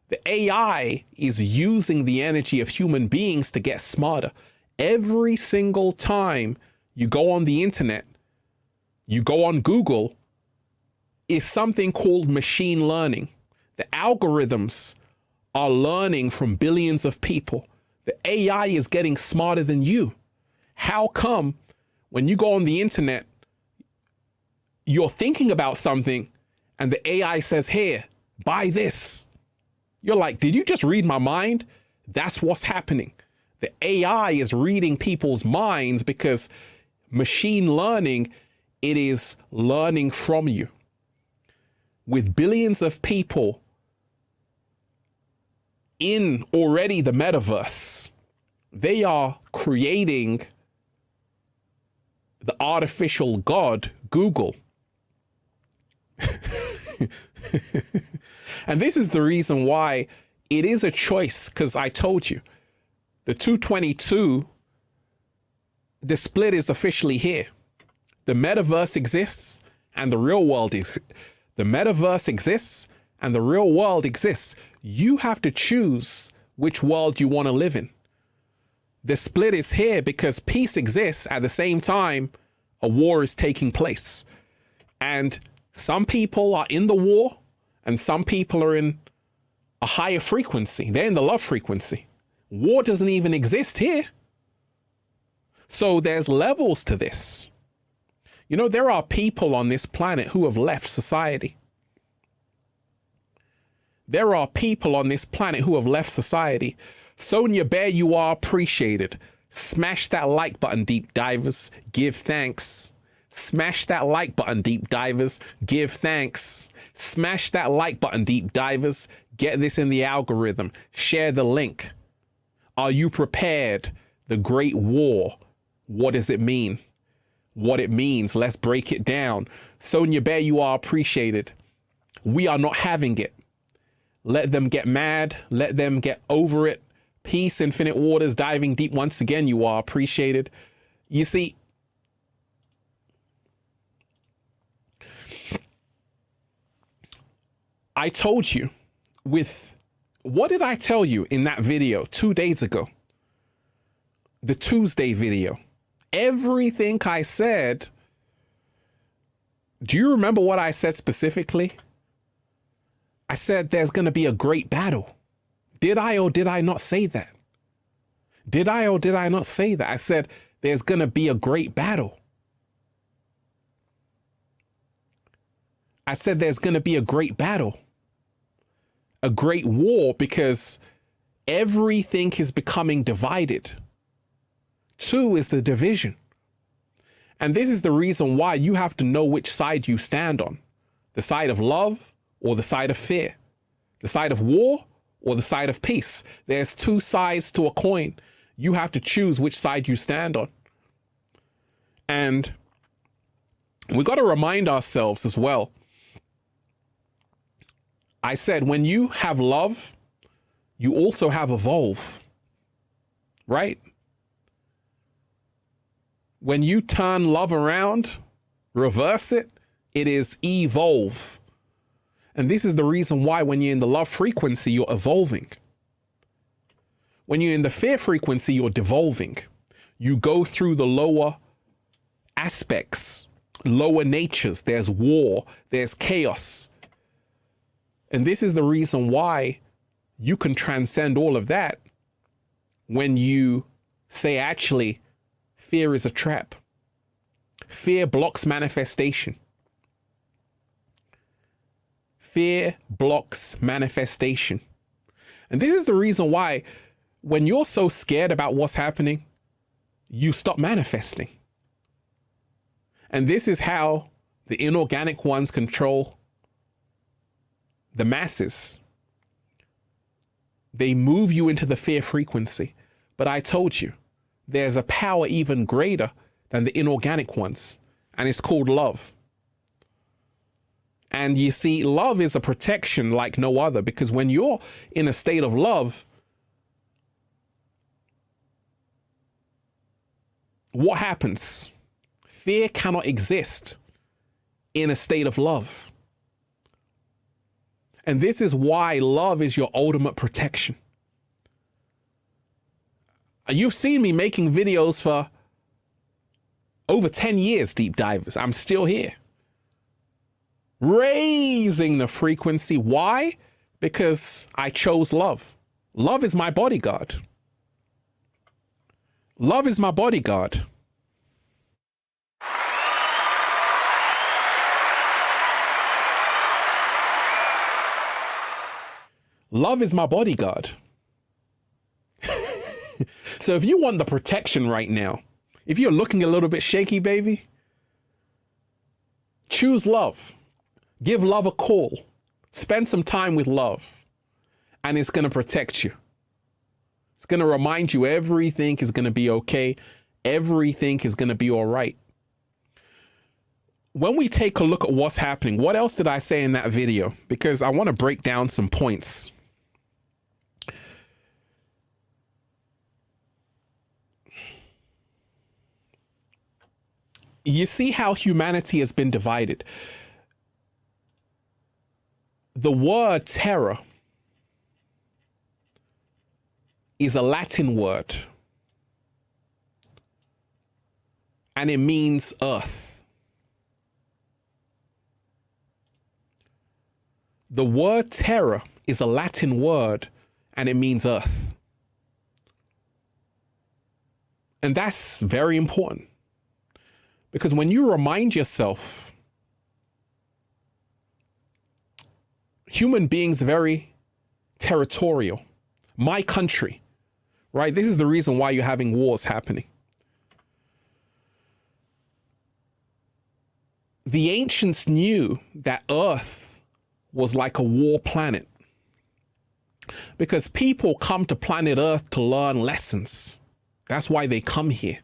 The AI is using the energy of human beings to get smarter. Every single time you go on the internet, you go on Google, is something called machine learning. The algorithms are learning from billions of people. The AI is getting smarter than you. How come when you go on the internet, you're thinking about something and the AI says, here, buy this? You're like, did you just read my mind? That's what's happening. The AI is reading people's minds because machine learning, it is learning from you. With billions of people in already the metaverse, they are creating the artificial god, Google. And this is the reason why it is a choice, because I told you, the 222, the split is officially here. The metaverse exists and the real world is. The metaverse exists and the real world exists. You have to choose which world you want to live in. The split is here because peace exists at the same time a war is taking place. And some people are in the war and some people are in a higher frequency. They're in the love frequency. War doesn't even exist here. So there's levels to this. You know, there are people on this planet who have left society. There are people on this planet who have left society. Sonia Bear, you are appreciated. Smash that like button, deep divers. Give thanks. Smash that like button, deep divers. Give thanks. Smash that like button, deep divers. Get this in the algorithm. Share the link. Are you prepared? The Great War. What does it mean? What it means. Let's break it down. Sonia Bear, you are appreciated. We are not having it. Let them get mad. Let them get over it. Peace, Infinite Waters, diving deep. Once again, you are appreciated. You see, I told you what did I tell you in that video 2 days ago? The Tuesday video. Everything I said, do you remember what I said specifically? I said there's going to be a great battle. Did I or did I not say that? Did I or did I not say that? I said there's going to be a great battle. I said there's going to be a great battle. A great war, because everything is becoming divided. 2 is the division. And this is the reason why you have to know which side you stand on. The side of love or the side of fear. The side of war or the side of peace. There's 2 sides to a coin. You have to choose which side you stand on. And we got to remind ourselves as well. I said, when you have love, you also have evolve, right? When you turn love around, reverse it, it is evolve. And this is the reason why when you're in the love frequency, you're evolving. When you're in the fear frequency, you're devolving. You go through the lower aspects, lower natures. There's war, there's chaos. And this is the reason why you can transcend all of that when you say, actually, fear is a trap. Fear blocks manifestation. Fear blocks manifestation. And this is the reason why when you're so scared about what's happening, you stop manifesting. And this is how the inorganic ones control the masses. They move you into the fear frequency. But I told you, there's a power even greater than the inorganic ones, and it's called love. And you see, love is a protection like no other, because when you're in a state of love, what happens? Fear cannot exist in a state of love. And this is why love is your ultimate protection. You've seen me making videos for over 10 years, deep divers. I'm still here. Raising the frequency. Why? Because I chose love. Love is my bodyguard. Love is my bodyguard. Love is my bodyguard. So if you want the protection right now, if you're looking a little bit shaky, baby, choose love. Give love a call. Spend some time with love, and it's going to protect you. It's going to remind you everything is going to be okay. Everything is going to be all right. When we take a look at what's happening, what else did I say in that video? Because I want to break down some points. You see how humanity has been divided. The word terror is a Latin word, and it means earth. The word terror is a Latin word, and it means earth. And that's very important, because when you remind yourself, human beings are very territorial. My country, right? This is the reason why you're having wars happening. The ancients knew that Earth was like a war planet, because people come to planet Earth to learn lessons. That's why they come here.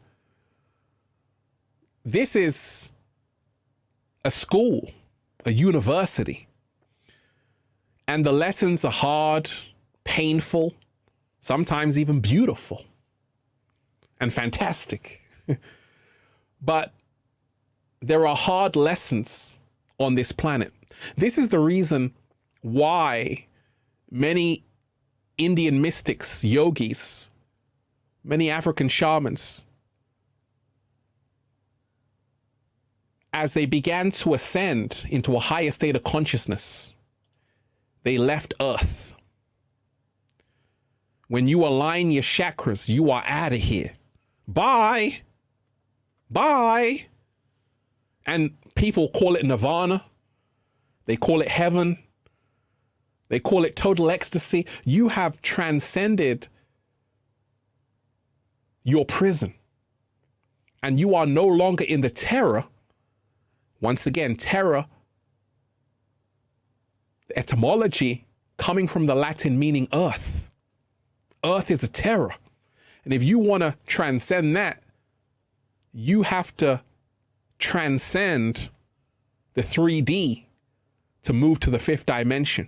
This is a school, a university. And the lessons are hard, painful, sometimes even beautiful and fantastic. But there are hard lessons on this planet. This is the reason why many Indian mystics, yogis, many African shamans, as they began to ascend into a higher state of consciousness, they left Earth. When you align your chakras, you are out of here. Bye. Bye. And people call it nirvana. They call it heaven. They call it total ecstasy. You have transcended your prison, and you are no longer in the terror. Once again, terror, the etymology coming from the Latin meaning earth. Earth is a terror. And if you want to transcend that, you have to transcend the 3D to move to the 5th dimension.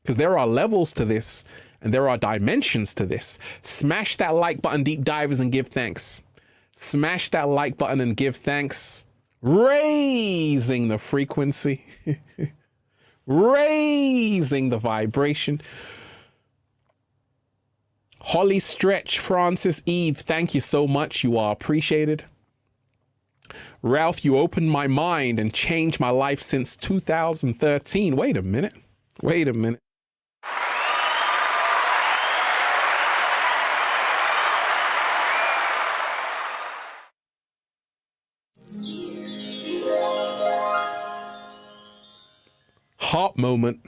Because there are levels to this, and there are dimensions to this. Smash that like button, deep divers, and give thanks. Smash that like button and give thanks. Raising the frequency. raising the vibration. Holly Stretch, Francis, Eve, thank you so much. You are appreciated. Ralph, you opened my mind and changed my life since 2013. Wait a minute. Wait a minute. Heart moment.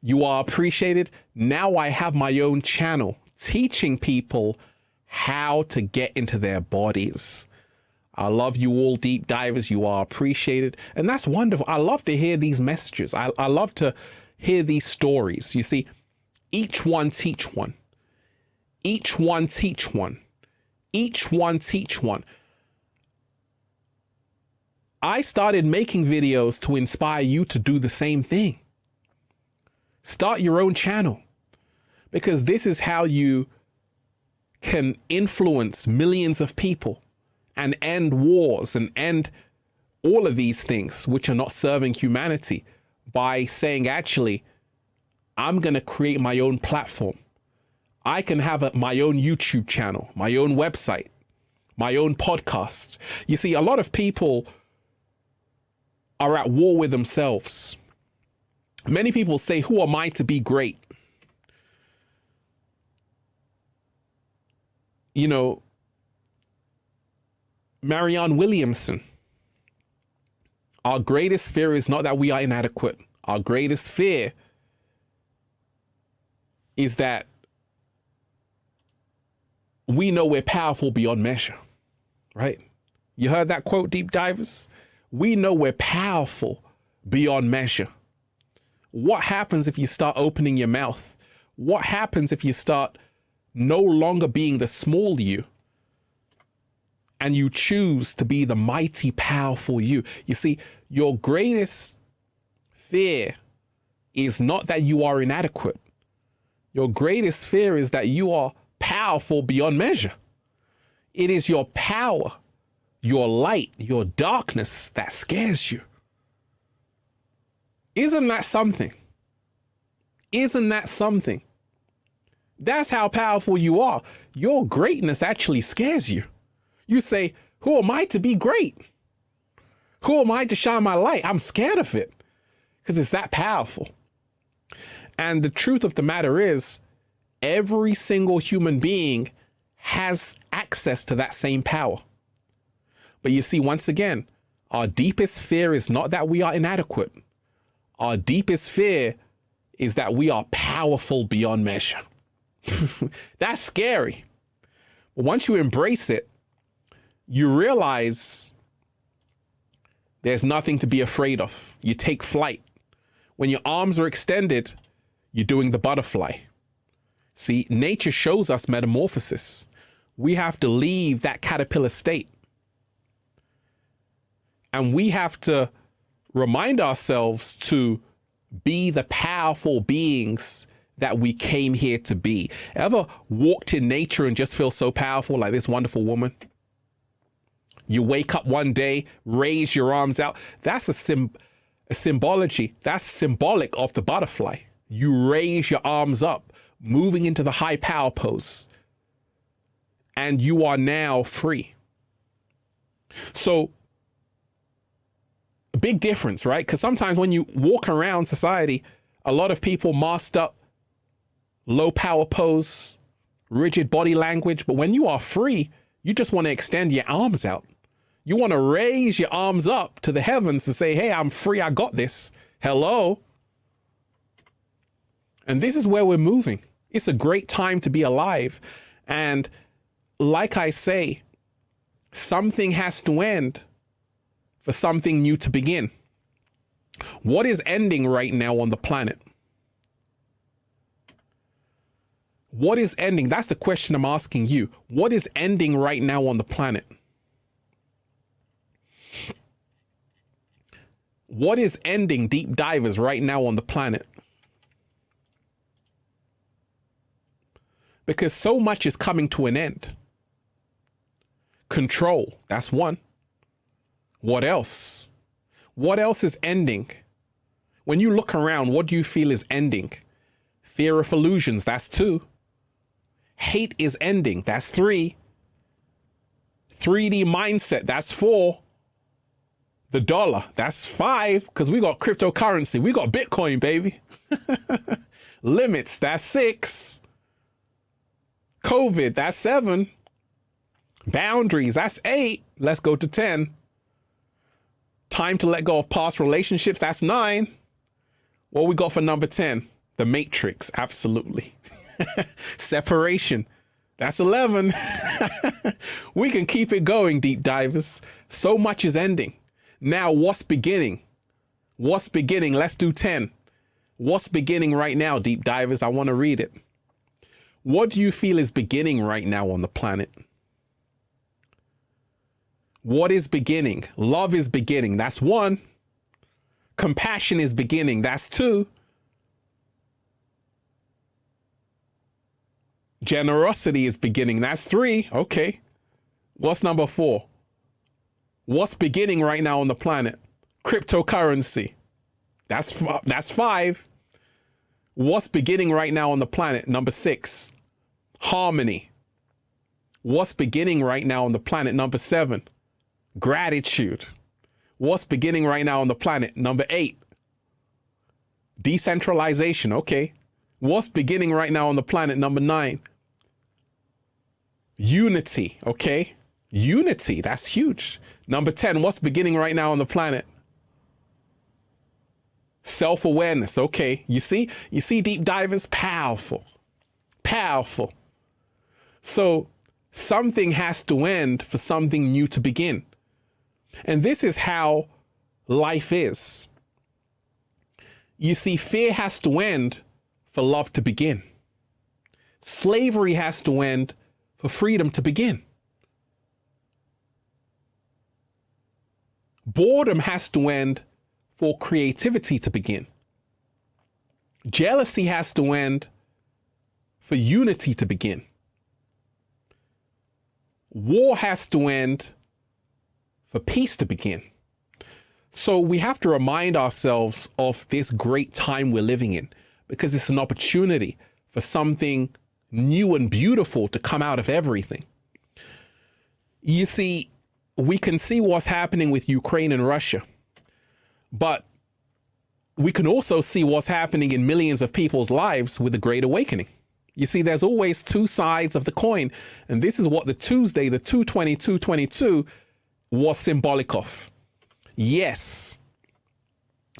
You are appreciated. Now I have my own channel teaching people how to get into their bodies. I love you all, deep divers. You are appreciated. And that's wonderful. I love to hear these messages. I love to hear these stories. You see, each one teach one. Each one teach one. Each one teach one. I started making videos to inspire you to do the same thing. Start your own channel, because this is how you can influence millions of people and end wars and end all of these things which are not serving humanity, by saying, actually, I'm going to create my own platform. I can have my own YouTube channel, my own website, my own podcast. You see, a lot of people are at war with themselves. Many people say, who am I to be great? You know, Marianne Williamson, our greatest fear is not that we are inadequate. Our greatest fear is that we know we're powerful beyond measure, right? You heard that quote, deep divers? We know we're powerful beyond measure. What happens if you start opening your mouth? What happens if you start no longer being the small you and you choose to be the mighty, powerful you? You see, your greatest fear is not that you are inadequate. Your greatest fear is that you are powerful beyond measure. It is your power, your light, your darkness that scares you. Isn't that something? Isn't that something? That's how powerful you are. Your greatness actually scares you. You say, who am I to be great? Who am I to shine my light? I'm scared of it because it's that powerful. And the truth of the matter is, every single human being has access to that same power. But you see, once again, our deepest fear is not that we are inadequate. Our deepest fear is that we are powerful beyond measure. That's scary. But once you embrace it, you realize there's nothing to be afraid of. You take flight. When your arms are extended, you're doing the butterfly. See, nature shows us metamorphosis. We have to leave that caterpillar state. And we have to remind ourselves to be the powerful beings that we came here to be. Ever walked in nature and just feel so powerful, like this wonderful woman? You wake up one day, raise your arms out. That's a symbology. That's symbolic of the butterfly. You raise your arms up, moving into the high power pose. And you are now free. So, a big difference, right? Because sometimes when you walk around society, a lot of people masked up, low power pose, rigid body language. But when you are free, you just want to extend your arms out. You want to raise your arms up to the heavens to say, hey, I'm free. I got this. Hello. And this is where we're moving. It's a great time to be alive. And like I say, something has to end for something new to begin. What is ending right now on the planet? What is ending? That's the question I'm asking you. What is ending right now on the planet? What is ending, deep divers, right now on the planet? Because so much is coming to an end. Control, that's one. What else? What else is ending? When you look around, what do you feel is ending? Fear of illusions, that's 2. Hate is ending, that's 3. 3D mindset, that's 4. The dollar, that's 5, because we got cryptocurrency. We got Bitcoin, baby. Limits, that's 6. COVID, that's 7. Boundaries, that's 8. Let's go to 10. Time to let go of past relationships, that's 9. What we got for number 10? The Matrix, absolutely. Separation, that's 11. We can keep it going, deep divers. So much is ending. Now, what's beginning? What's beginning? Let's do 10. What's beginning right now, deep divers? I want to read it. What do you feel is beginning right now on the planet? What is beginning? Love is beginning. That's 1. Compassion is beginning. That's 2. Generosity is beginning. That's 3. Okay. What's number 4? What's beginning right now on the planet? Cryptocurrency. That's 5. What's beginning right now on the planet? Number 6. Harmony. What's beginning right now on the planet? Number 7. Gratitude. What's beginning right now on the planet? Number 8. Decentralization. Okay. What's beginning right now on the planet? Number 9. Unity. Okay. Unity. That's huge. Number 10. What's beginning right now on the planet? Self-awareness. Okay. You see deep divers? Powerful. Powerful. So something has to end for something new to begin. And this is how life is. You see, fear has to end for love to begin. Slavery has to end for freedom to begin. Boredom has to end for creativity to begin. Jealousy has to end for unity to begin. War has to end for peace to begin. So we have to remind ourselves of this great time we're living in, because it's an opportunity for something new and beautiful to come out of everything. You see, we can see what's happening with Ukraine and Russia, but we can also see what's happening in millions of people's lives with the Great Awakening. You see, there's always 2 sides of the coin, and this is what the Tuesday, the 2/20/2/22, was symbolic of. Yes,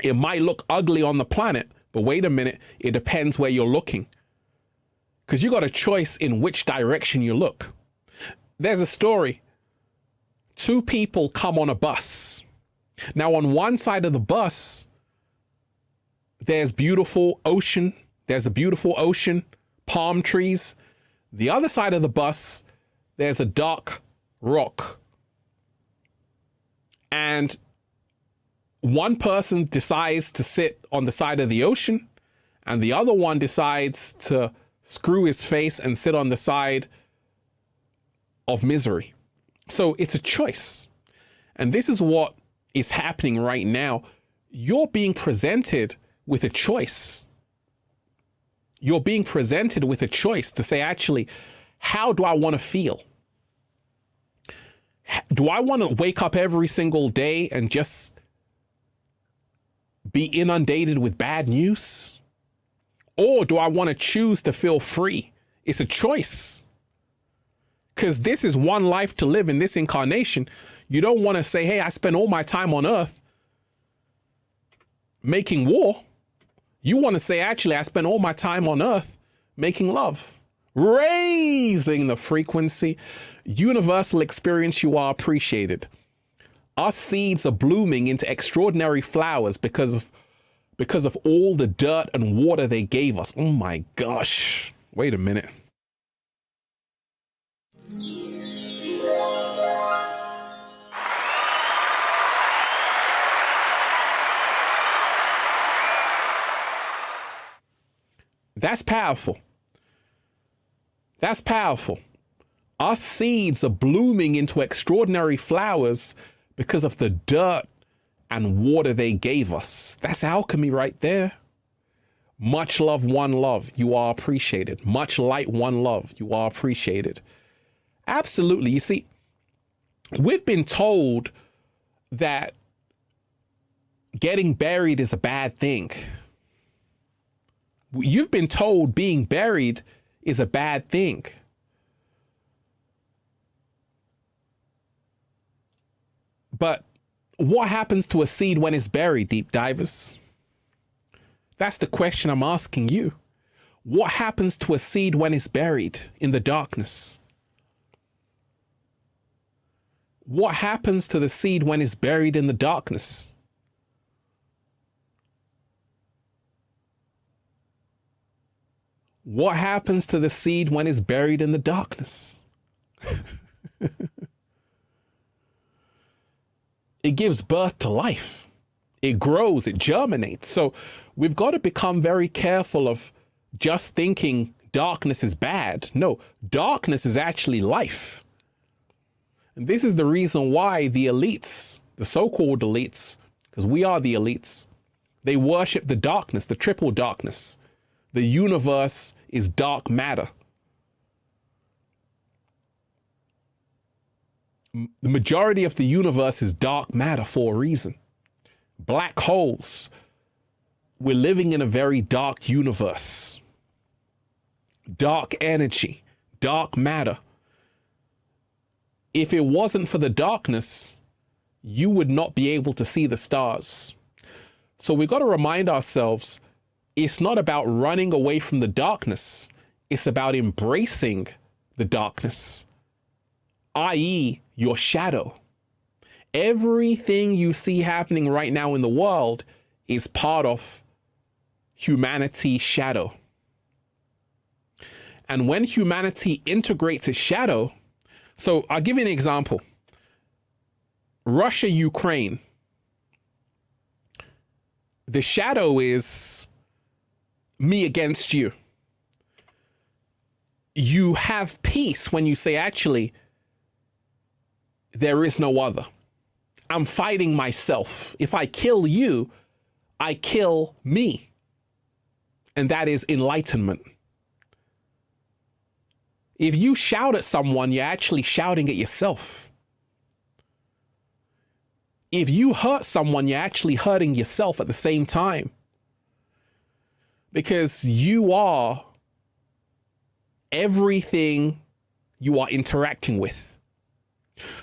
it might look ugly on the planet, but wait a minute, it depends where you're looking, because you got a choice in which direction you look. There's a story. 2 people come on a bus. Now, on one side of the bus, there's beautiful ocean. There's a beautiful ocean, palm trees. The other side of the bus, there's a dark rock. And one person decides to sit on the side of the ocean, and the other one decides to screw his face and sit on the side of misery. So it's a choice. And this is what is happening right now. You're being presented with a choice. You're being presented with a choice to say, actually, how do I want to feel? Do I want to wake up every single day and just be inundated with bad news? Or do I want to choose to feel free? It's a choice. Because this is one life to live in this incarnation. You don't want to say, hey, I spend all my time on earth making war. You want to say, actually, I spend all my time on earth making love, raising the frequency. Universal experience, you are appreciated. Our seeds are blooming into extraordinary flowers because of all the dirt and water they gave us. Oh my gosh. Wait a minute. That's powerful. That's powerful. Our seeds are blooming into extraordinary flowers because of the dirt and water they gave us. That's alchemy right there. Much love, one love, you are appreciated. Much light, one love, you are appreciated. Absolutely. You see, we've been told that getting buried is a bad thing. You've been told being buried is a bad thing. But what happens to a seed when it's buried, deep divers? That's the question I'm asking you. What happens to a seed when it's buried in the darkness? What happens to the seed when it's buried in the darkness? What happens to the seed when it's buried in the darkness? It gives birth to life. It grows, it germinates. So we've got to become very careful of just thinking darkness is bad. No, darkness is actually life. And this is the reason why the elites, the so-called elites, because we are the elites, they worship the darkness, the triple darkness. The universe is dark matter. The majority of the universe is dark matter for a reason. Black holes. We're living in a very dark universe. Dark energy, dark matter. If it wasn't for the darkness, you would not be able to see the stars. So we've got to remind ourselves, it's not about running away from the darkness. It's about embracing the darkness, i.e., your shadow. Everything you see happening right now in the world is part of humanity's shadow. And when humanity integrates its shadow, so I'll give you an example. Russia, Ukraine. The shadow is me against you. You have peace when you say, actually, there is no other. I'm fighting myself. If I kill you, I kill me. And that is enlightenment. If you shout at someone, you're actually shouting at yourself. If you hurt someone, you're actually hurting yourself at the same time. Because you are everything you are interacting with.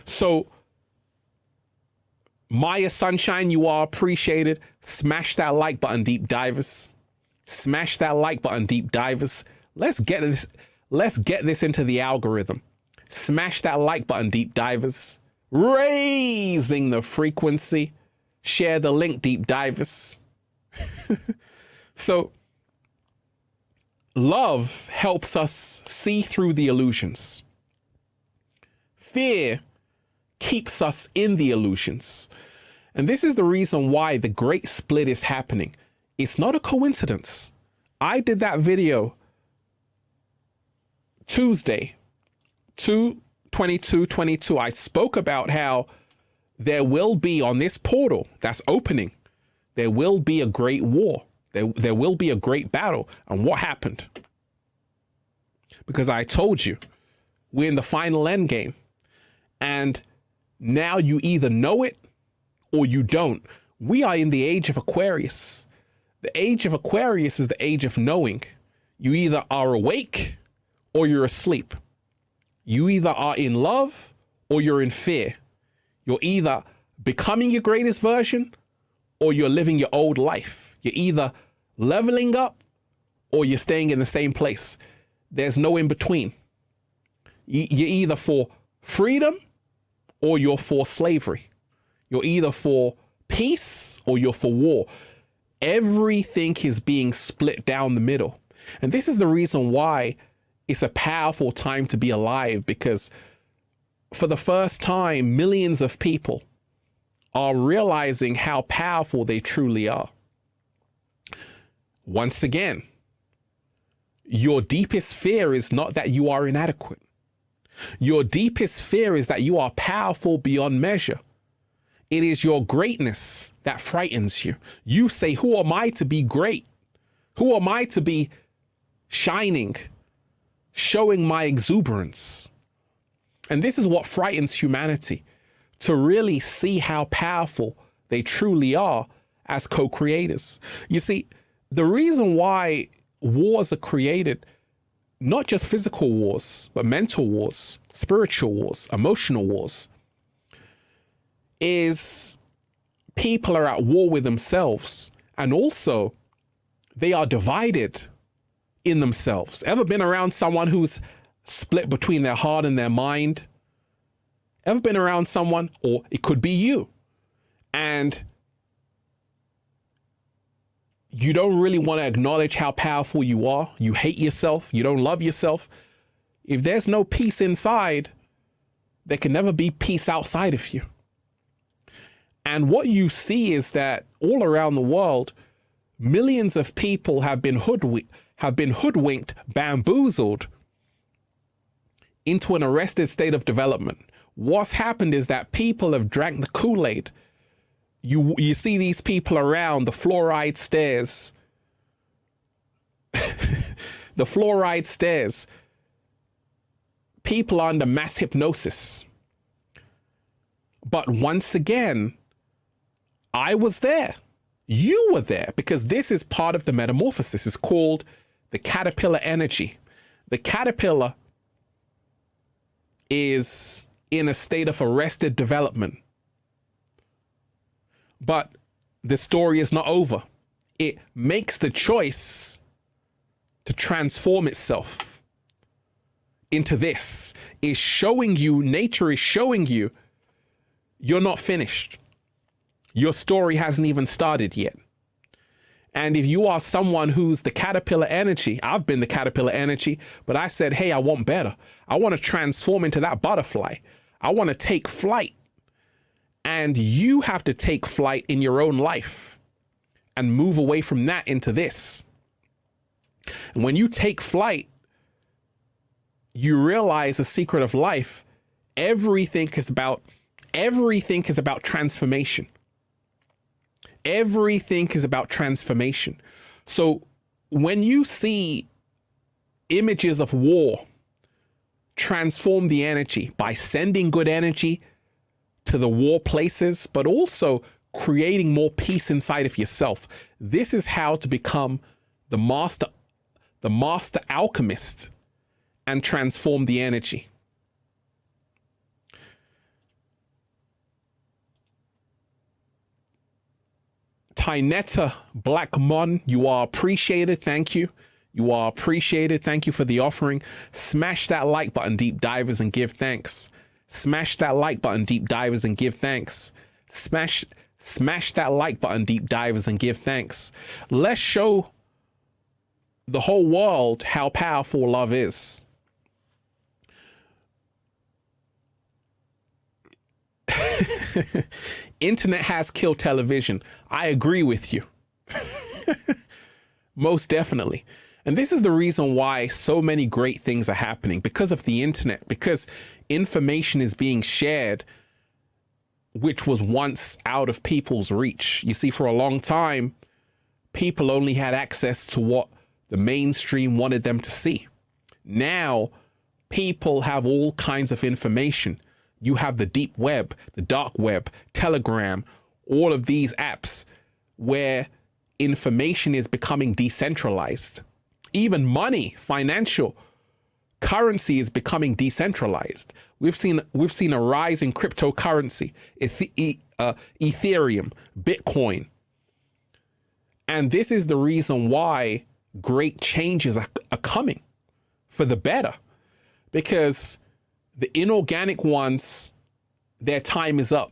So, Maya Sunshine, you are appreciated. Smash that like button, deep divers. Smash that like button, deep divers. Let's get this into the algorithm. Smash that like button, deep divers. Raising the frequency. Share the link, deep divers. So, love helps us see through the illusions. Fear keeps us in the illusions. And this is the reason why the great split is happening. It's not a coincidence. I did that video Tuesday, 2/22/22. I spoke about how there will be, on this portal that's opening, there will be a great war. There will be a great battle. And what happened? Because I told you, we're in the final end game. And now you either know it or you don't. We are in the age of Aquarius. The age of Aquarius is the age of knowing. You either are awake or you're asleep. You either are in love or you're in fear. You're either becoming your greatest version or you're living your old life. You're either leveling up or you're staying in the same place. There's no in between. You're either for freedom or you're for slavery. You're either for peace or you're for war. Everything is being split down the middle. And this is the reason why it's a powerful time to be alive, because for the first time, millions of people are realizing how powerful they truly are. Once again, your deepest fear is not that you are inadequate. Your deepest fear is that you are powerful beyond measure. It is your greatness that frightens you. You say, who am I to be great? Who am I to be shining, showing my exuberance? And this is what frightens humanity, to really see how powerful they truly are as co-creators. You see, the reason why wars are created, not just physical wars, but mental wars, spiritual wars, emotional wars, is people are at war with themselves, and also they are divided in themselves. Ever been around someone who's split between their heart and their mind? Ever been around someone, or it could be you, and you don't really want to acknowledge how powerful you are? You hate yourself. You don't love yourself. If there's no peace inside, there can never be peace outside of you. And what you see is that all around the world, millions of people have been hoodwinked, bamboozled into an arrested state of development. What's happened is that people have drank the Kool-Aid. You see these people around the fluoride stairs. The fluoride stairs. People are under mass hypnosis. But once again, I was there. You were there, because this is part of the metamorphosis. It's called the caterpillar energy. The caterpillar is in a state of arrested development. But the story is not over. It makes the choice to transform itself into this. It's showing you, nature is showing you, you're not finished. Your story hasn't even started yet. And if you are someone who's the caterpillar energy, I've been the caterpillar energy, but I said, hey, I want better. I want to transform into that butterfly. I want to take flight. And you have to take flight in your own life and move away from that into this. And when you take flight, you realize the secret of life. Everything is about transformation. Everything is about transformation. So when you see images of war, transform the energy by sending good energy to the war places, but also creating more peace inside of yourself. This is how to become the master alchemist and transform the energy. Tynetta Blackmon, you are appreciated. Thank you. You are appreciated. Thank you for the offering. Smash that like button, deep divers, and give thanks. Smash that like button, deep divers, and give thanks. Smash that like button, deep divers, and give thanks. Let's show the whole world how powerful love is. Internet has killed television. I agree with you. Most definitely. And this is the reason why so many great things are happening, because of the internet, because information is being shared, which was once out of people's reach. You see, for a long time, people only had access to what the mainstream wanted them to see. Now, people have all kinds of information. You have the deep web, the dark web, Telegram, all of these apps where information is becoming decentralized. Even money, financial currency is becoming decentralized. We've seen a rise in cryptocurrency, Ethereum, Bitcoin. And this is the reason why great changes are coming for the better, because the inorganic ones, their time is up.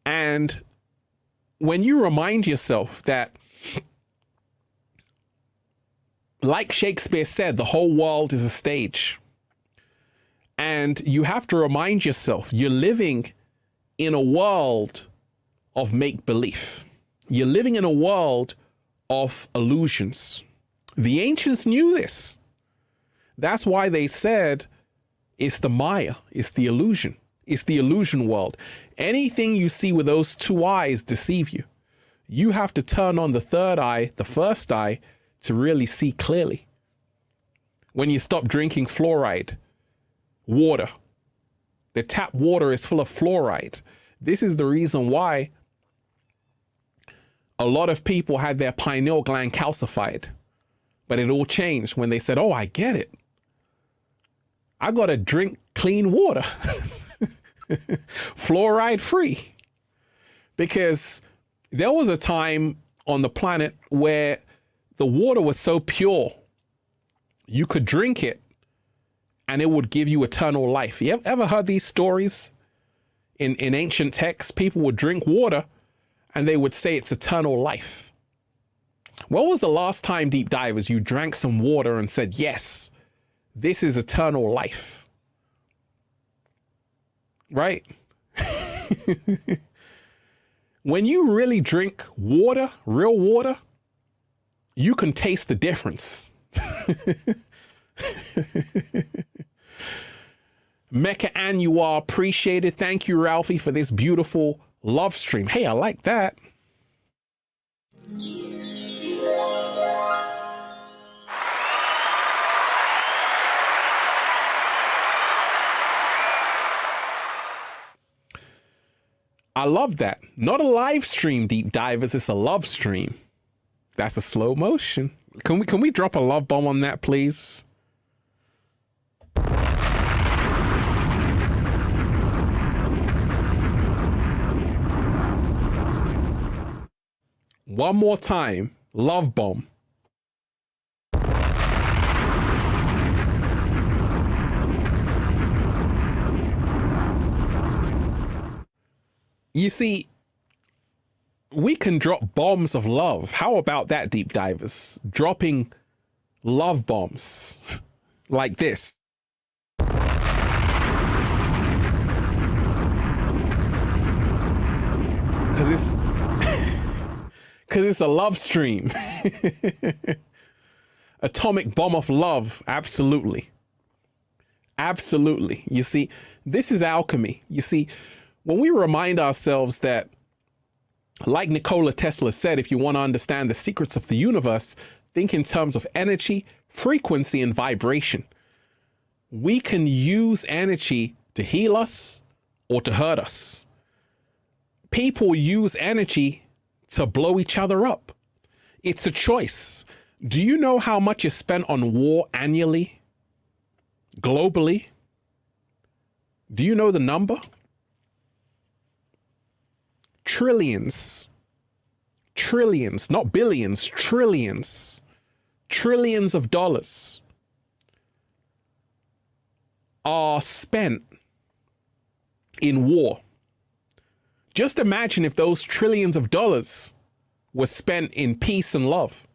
And when you remind yourself that, like Shakespeare said, the whole world is a stage, and you have to remind yourself you're living in a world of make-believe. You're living in a world of illusions. The ancients knew this. That's why they said it's the Maya, it's the illusion. It's the illusion world. Anything you see with those two eyes deceive you. You have to turn on the third eye, the first eye, to really see clearly. When you stop drinking fluoride, water, the tap water is full of fluoride. This is the reason why a lot of people had their pineal gland calcified, but it all changed when they said, oh, I get it. I got to drink clean water, fluoride free, because there was a time on the planet where the water was so pure, you could drink it and it would give you eternal life. You ever heard these stories? In ancient texts, people would drink water and they would say it's eternal life. When was the last time, deep divers, you drank some water and said, yes, this is eternal life? Right? When you really drink water, real water, you can taste the difference. Mecha Annuar, appreciated. Thank you, Ralphie, for this beautiful love stream. Hey, I like that. I love that. Not a live stream, deep divers. It's a love stream. That's a slow motion. Can we drop a love bomb on that, please? One more time, love bomb. You see, we can drop bombs of love. How about that, deep divers? Dropping love bombs like this. Because it's a love stream. Atomic bomb of love. Absolutely. Absolutely. You see, this is alchemy. You see, when we remind ourselves that, like Nikola Tesla said, if you want to understand the secrets of the universe, think in terms of energy, frequency, and vibration. We can use energy to heal us or to hurt us. People use energy to blow each other up. It's a choice. Do you know how much is spent on war annually, globally? Do you know the number? Trillions, not billions, trillions of dollars are spent in war. Just imagine if those trillions of dollars were spent in peace and love.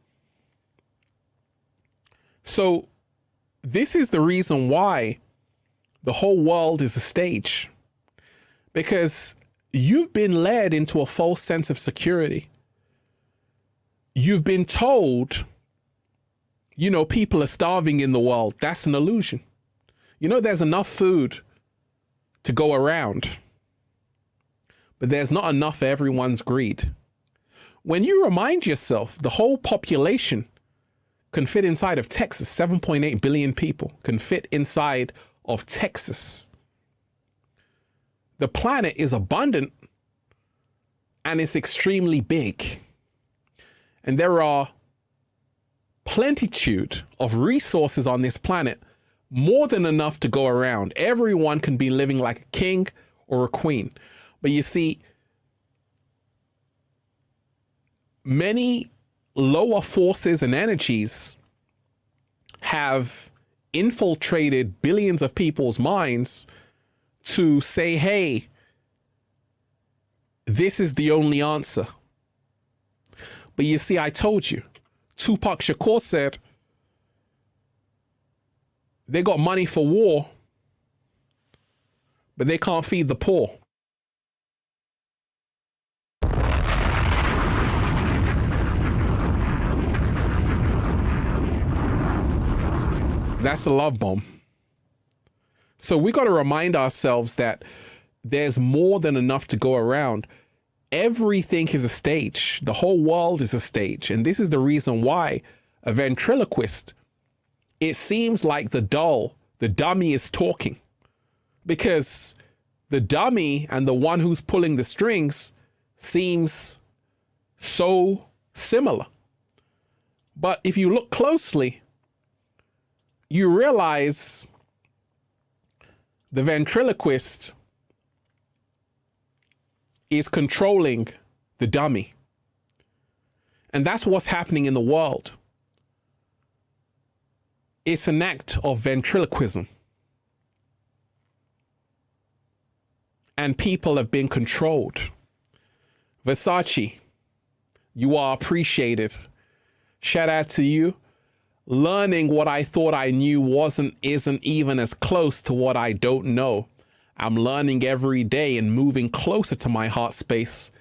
So this is the reason why the whole world is a stage, because you've been led into a false sense of security. You've been told, you know, people are starving in the world. That's an illusion. You know, there's enough food to go around, but there's not enough for everyone's greed. When you remind yourself the whole population can fit inside of Texas, 7.8 billion people can fit inside of Texas. The planet is abundant and it's extremely big. And there are plenitude of resources on this planet, more than enough to go around. Everyone can be living like a king or a queen. But you see, many lower forces and energies have infiltrated billions of people's minds to say, hey, this is the only answer. But you see, I told you, Tupac Shakur said, they got money for war, but they can't feed the poor. That's a love bomb. So we got to remind ourselves that there's more than enough to go around. Everything is a stage. The whole world is a stage. And this is the reason why a ventriloquist, it seems like the dummy is talking, because the dummy and the one who's pulling the strings seems so similar. But if you look closely, you realize the ventriloquist is controlling the dummy. And that's what's happening in the world. It's an act of ventriloquism. And people have been controlled. Versace, you are appreciated. Shout out to you. Learning what I thought I knew isn't even as close to what I don't know. I'm learning every day and moving closer to my heart space.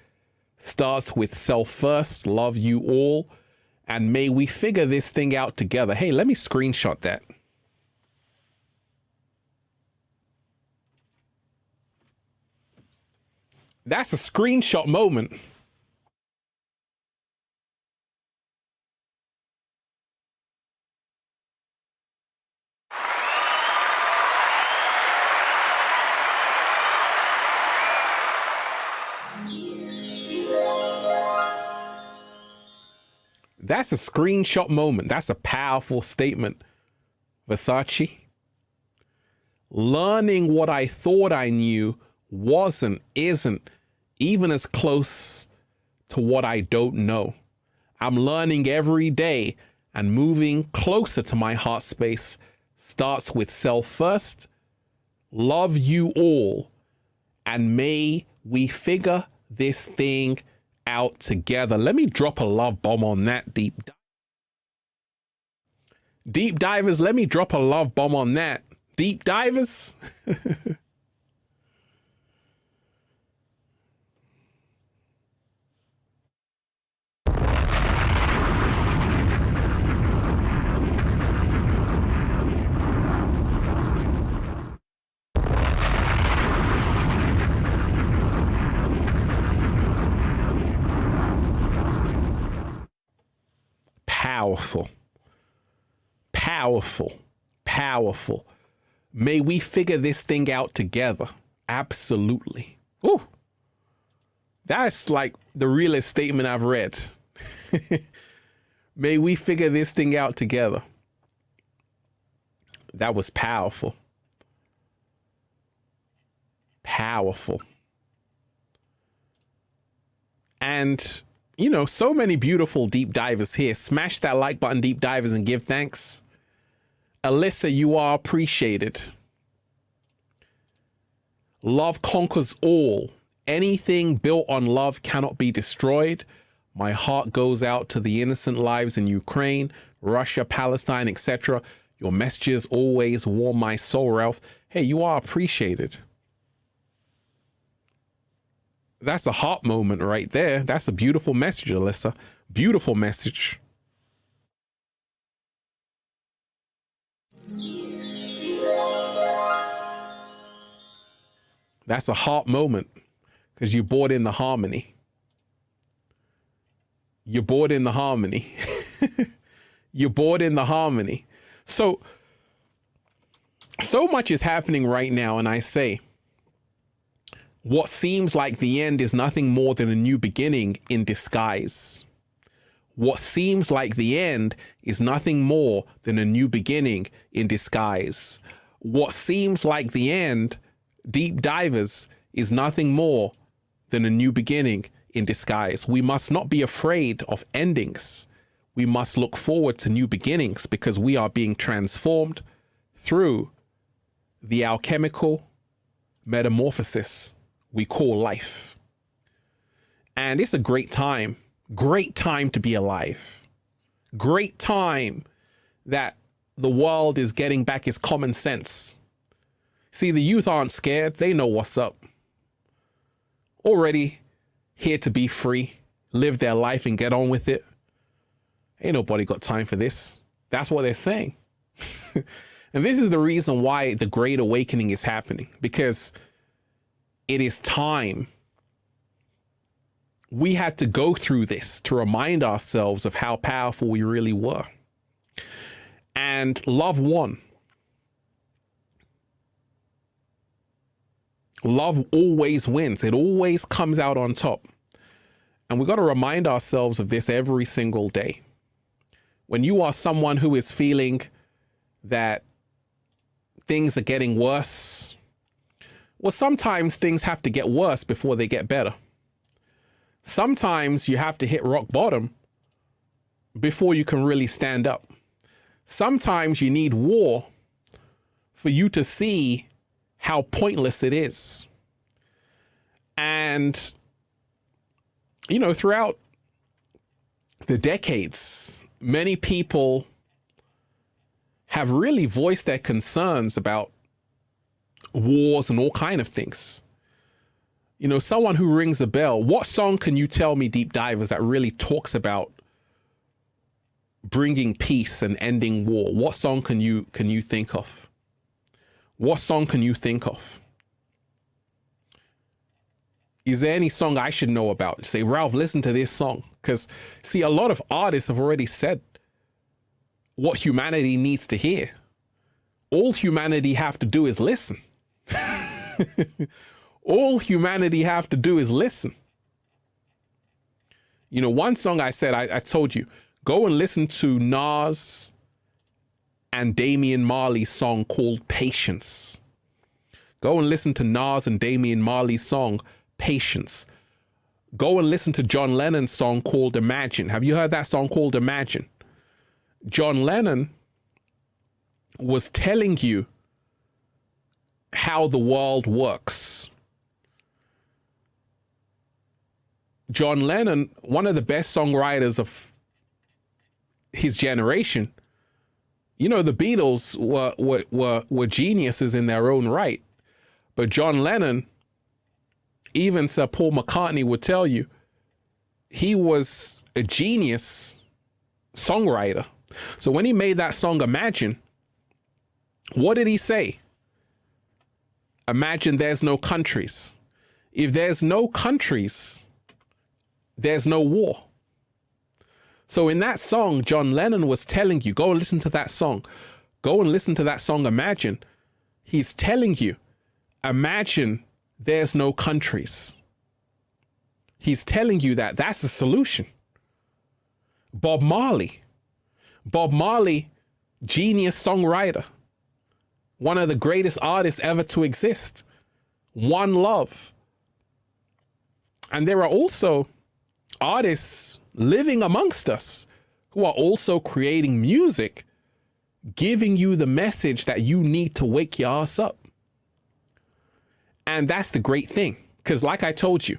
Starts with self first, love you all, and may we figure this thing out together. Hey, let me screenshot that. That's a screenshot moment. That's a screenshot moment. That's a powerful statement, Versace. Learning what I thought I knew isn't even as close to what I don't know. I'm learning every day and moving closer to my heart space. Starts with self first, love you all, and may we figure this thing out together. Let me drop a love bomb on that, deep divers. Let me drop a love bomb on that, deep divers. Powerful, powerful, powerful. May we figure this thing out together. Absolutely. Ooh, that's like the realest statement I've read. May we figure this thing out together. That was powerful. Powerful. And you know, so many beautiful deep divers here. Smash that like button, deep divers, and give thanks. Alyssa, you are appreciated. Love conquers all. Anything built on love cannot be destroyed. My heart goes out to the innocent lives in Ukraine, Russia, Palestine, etc. Your messages always warm my soul, Ralph. Hey, you are appreciated. That's a heart moment right there. That's a beautiful message, Alyssa. Beautiful message. That's a heart moment because you brought in the harmony. You brought in the harmony. You brought in the harmony. So much is happening right now, and I say, what seems like the end is nothing more than a new beginning in disguise. What seems like the end is nothing more than a new beginning in disguise. What seems like the end, deep divers, is nothing more than a new beginning in disguise. We must not be afraid of endings. We must look forward to new beginnings because we are being transformed through the alchemical metamorphosis we call life. And it's a great time to be alive. Great time that the world is getting back its common sense. See, the youth aren't scared. They know what's up. Already here to be free, live their life and get on with it. Ain't nobody got time for this. That's what they're saying. And this is the reason why the Great Awakening is happening, because it is time. We had to go through this to remind ourselves of how powerful we really were. And love won. Love always wins. It always comes out on top. And we've got to remind ourselves of this every single day. When you are someone who is feeling that things are getting worse, well, sometimes things have to get worse before they get better. Sometimes you have to hit rock bottom before you can really stand up. Sometimes you need war for you to see how pointless it is. And, you know, throughout the decades, many people have really voiced their concerns about wars and all kind of things. You know, someone who rings a bell, what song can you tell me, deep divers, that really talks about bringing peace and ending war? What song can you think of? What song can you think of? Is there any song I should know about? Say, Ralph, listen to this song. Because, see, a lot of artists have already said what humanity needs to hear. All humanity have to do is listen. All humanity have to do is listen. You know, one song I said, I told you, go and listen to Nas and Damian Marley's song called Patience. Go and listen to Nas and Damian Marley's song, Patience. Go and listen to John Lennon's song called Imagine. Have you heard that song called Imagine? John Lennon was telling you how the world works. John Lennon, one of the best songwriters of his generation, you know, the Beatles were geniuses in their own right. But John Lennon, even Sir Paul McCartney would tell you, he was a genius songwriter. So when he made that song Imagine, what did he say? Imagine there's no countries. If there's no countries, there's no war. So in that song, John Lennon was telling you, go and listen to that song. Go and listen to that song, Imagine. He's telling you, imagine there's no countries. He's telling you that. That's the solution. Bob Marley, genius songwriter, one of the greatest artists ever to exist. One Love. And there are also artists living amongst us who are also creating music, giving you the message that you need to wake your ass up. And that's the great thing. Because like I told you,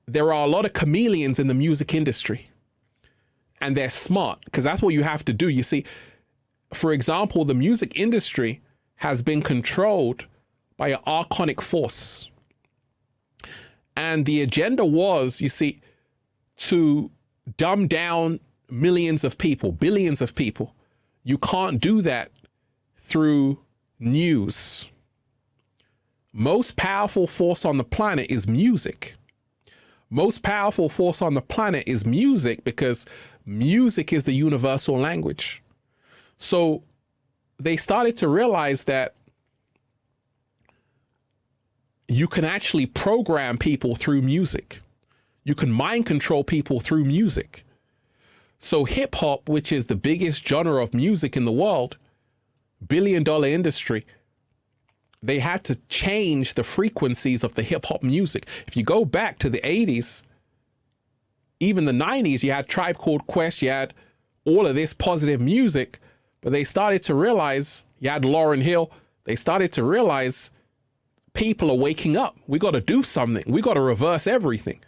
there are a lot of chameleons in the music industry. And they're smart, because that's what you have to do. You see, for example, the music industry has been controlled by an archonic force. And the agenda was, you see, to dumb down millions of people, billions of people. You can't do that through news. Most powerful force on the planet is music. Most powerful force on the planet is music, because music is the universal language. So they started to realize that you can actually program people through music. You can mind control people through music. So hip hop, which is the biggest genre of music in the world, billion-dollar industry, they had to change the frequencies of the hip hop music. If you go back to the 80s, even the 90s, you had Tribe Called Quest, you had all of this positive music, but they started to realize, you had Lauryn Hill, they started to realize people are waking up. We got to do something. We got to reverse everything.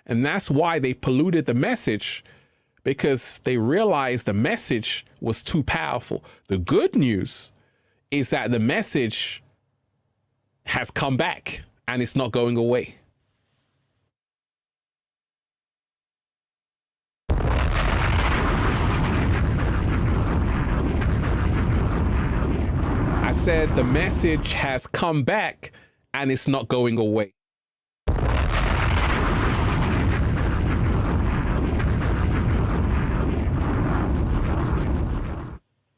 And that's why they polluted the message, because they realized the message was too powerful. The good news is that the message has come back and it's not going away. I said the message has come back and it's not going away.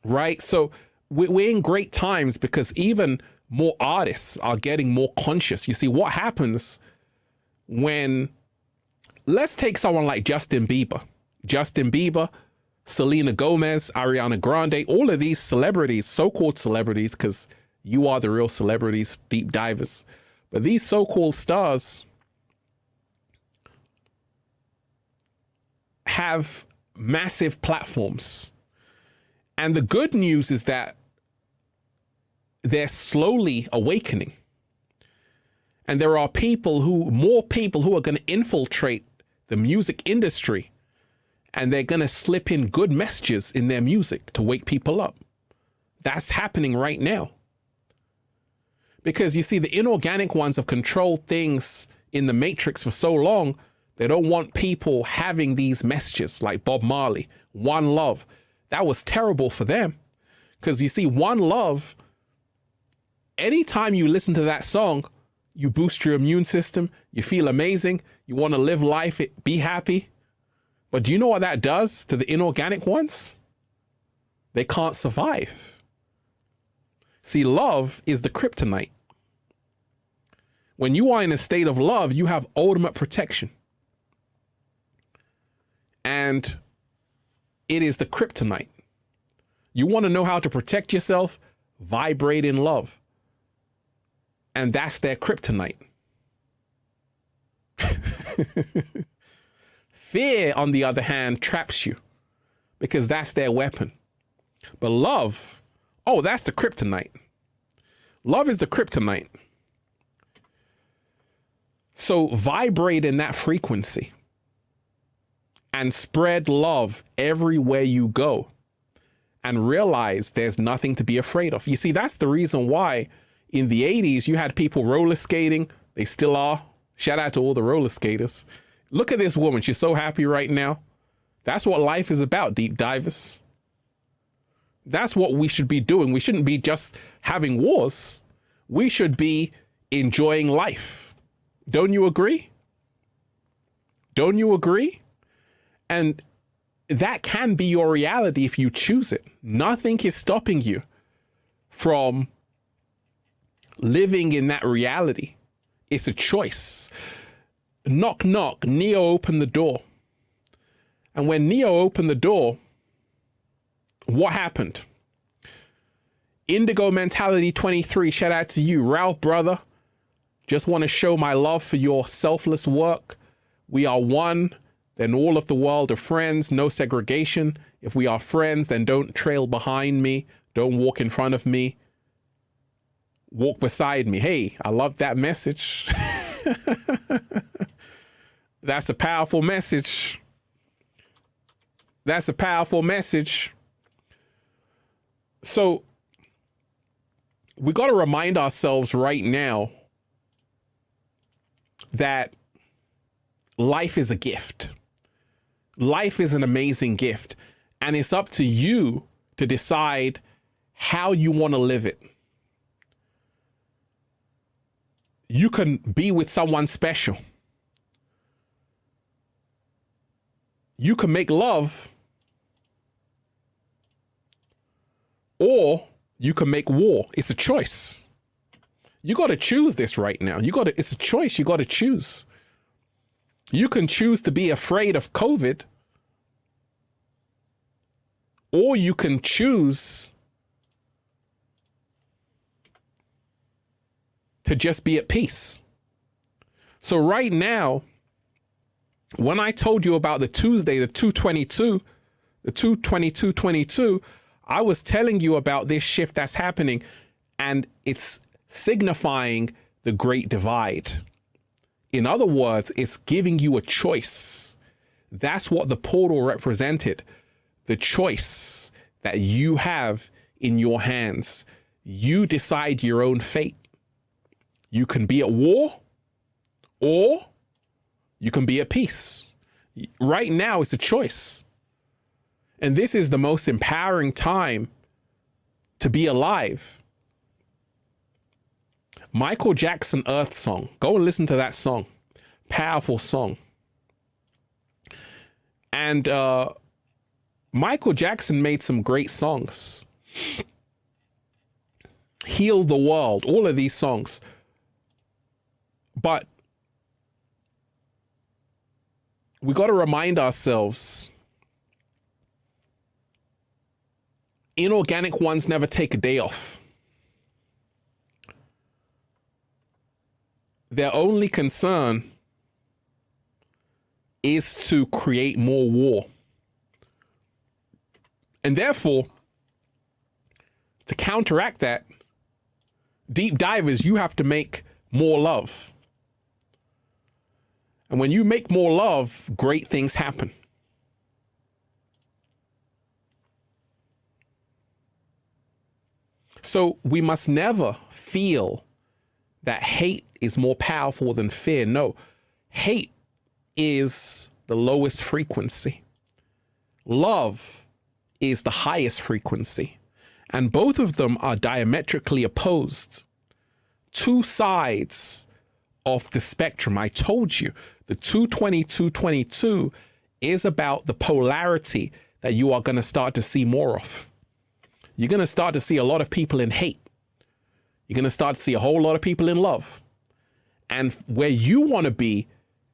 Right? So we're in great times because even more artists are getting more conscious. You see, what happens when, let's take someone like Justin Bieber, Selena Gomez, Ariana Grande, all of these celebrities, so-called celebrities, because you are the real celebrities, deep divers. But these so-called stars have massive platforms. And the good news is that they're slowly awakening. And there are more people who are going to infiltrate the music industry, and they're going to slip in good messages in their music to wake people up. That's happening right now. Because you see, the inorganic ones have controlled things in the matrix for so long, they don't want people having these messages like Bob Marley, One Love. That was terrible for them. Because you see, One Love, anytime you listen to that song, you boost your immune system, you feel amazing, you want to live life, be happy. But do you know what that does to the inorganic ones? They can't survive. See, love is the kryptonite. When you are in a state of love, you have ultimate protection. And it is the kryptonite. You want to know how to protect yourself? Vibrate in love. And that's their kryptonite. Fear, on the other hand, traps you because that's their weapon. But love, oh, that's the kryptonite. Love is the kryptonite. So vibrate in that frequency and spread love everywhere you go and realize there's nothing to be afraid of. You see, that's the reason why in the 80s you had people roller skating. They still are. Shout out to all the roller skaters. Look at this woman. She's so happy right now. That's what life is about, deep divers. That's what we should be doing. We shouldn't be just having wars. We should be enjoying life. Don't you agree? Don't you agree? And that can be your reality if you choose it. Nothing is stopping you from living in that reality. It's a choice. Knock, knock, Neo opened the door. And when Neo opened the door, what happened? Indigo Mentality 23, shout out to you. Ralph, brother, just want to show my love for your selfless work. We are one, then all of the world are friends, no segregation. If we are friends, then don't trail behind me. Don't walk in front of me. Walk beside me. Hey, I love that message. That's a powerful message. That's a powerful message. So we got to remind ourselves right now that life is a gift. Life is an amazing gift. And it's up to you to decide how you want to live it. You can be with someone special. You can make love, or you can make war. It's a choice. You got to choose this right now. It's a choice. You got to choose. You can choose to be afraid of COVID, or you can choose to just be at peace. So right now, when I told you about the Tuesday, the 222, I was telling you about this shift that's happening, and it's signifying the great divide. In other words, it's giving you a choice. That's what the portal represented. The choice that you have in your hands. You decide your own fate. You can be at war, or you can be at peace. Right now, it's a choice. And this is the most empowering time to be alive. Michael Jackson Earth Song. Go and listen to that song. Powerful song. And Michael Jackson made some great songs. Heal the World, all of these songs. But we got to remind ourselves, inorganic ones never take a day off. Their only concern is to create more war. And therefore, to counteract that, deep divers, you have to make more love. And when you make more love, great things happen. So we must never feel that hate is more powerful than fear. No, hate is the lowest frequency. Love is the highest frequency. And both of them are diametrically opposed. Two sides of the spectrum. I told you, the 220-222 is about the polarity that you are going to start to see more of. You're going to start to see a lot of people in hate. You're going to start to see a whole lot of people in love. And where you want to be,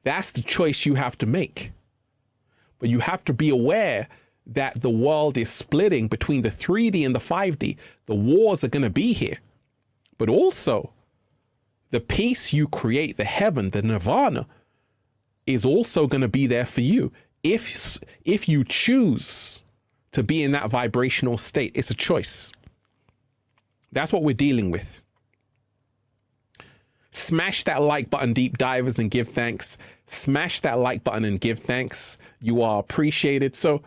that's the choice you have to make. But you have to be aware that the world is splitting between the 3D and the 5D. The wars are going to be here. But also, the peace you create, the heaven, the nirvana, is also going to be there for you. If you choose to be in that vibrational state, it's a choice. That's what we're dealing with. Smash that like button, deep divers, and give thanks. Smash that like button and give thanks. You are appreciated. So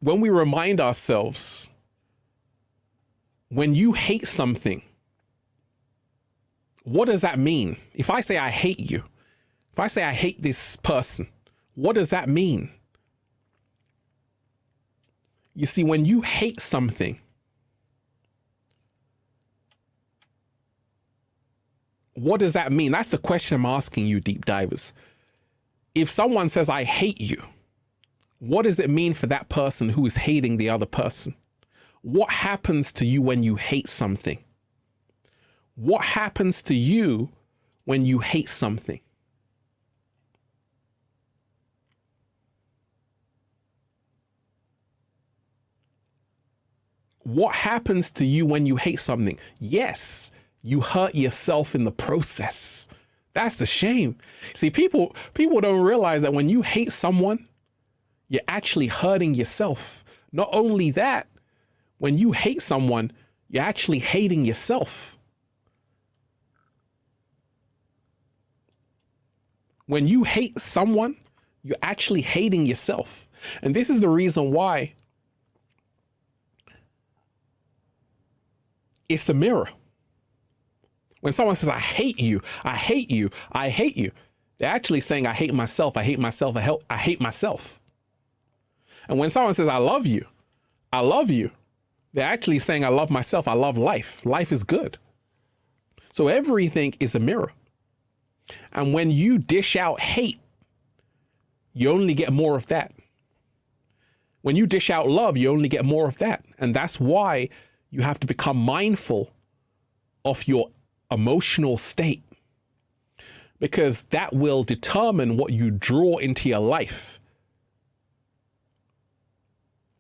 when we remind ourselves, when you hate something, what does that mean? If I say I hate you, if I say I hate this person, what does that mean? You see, when you hate something, what does that mean? That's the question I'm asking you, deep divers. If someone says, I hate you, what does it mean for that person who is hating the other person? What happens to you when you hate something? What happens to you when you hate something? What happens to you when you hate something? Yes, you hurt yourself in the process. That's the shame. See, people don't realize that when you hate someone, you're actually hurting yourself. Not only that, when you hate someone, you're actually hating yourself. When you hate someone, you're actually hating yourself. And this is the reason why it's a mirror. When someone says, I hate you, I hate you, I hate you, they're actually saying, I hate myself, I hate myself, I hate myself. And when someone says, I love you, they're actually saying, I love myself, I love life. Life is good. So everything is a mirror. And when you dish out hate, you only get more of that. When you dish out love, you only get more of that. And that's why you have to become mindful of your emotional state, because that will determine what you draw into your life.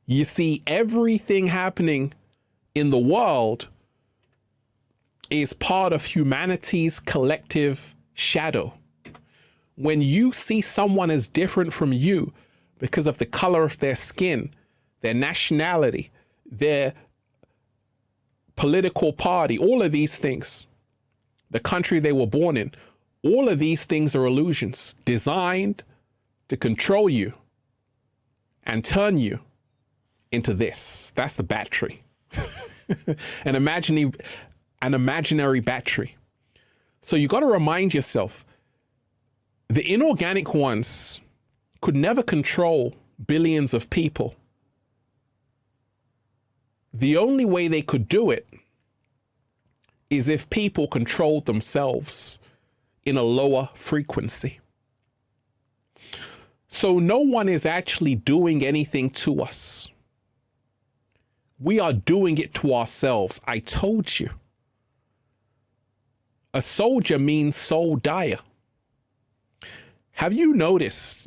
You see, everything happening in the world is part of humanity's collective shadow. When you see someone as different from you because of the color of their skin, their nationality, their political party, all of these things, the country they were born in, all of these things are illusions designed to control you and turn you into this. That's the battery. an imaginary battery. So you got to remind yourself, the inorganic ones could never control billions of people. The only way they could do it is if people controlled themselves in a lower frequency. So no one is actually doing anything to us. We are doing it to ourselves. I told you. A soldier means soul dire. Have you noticed,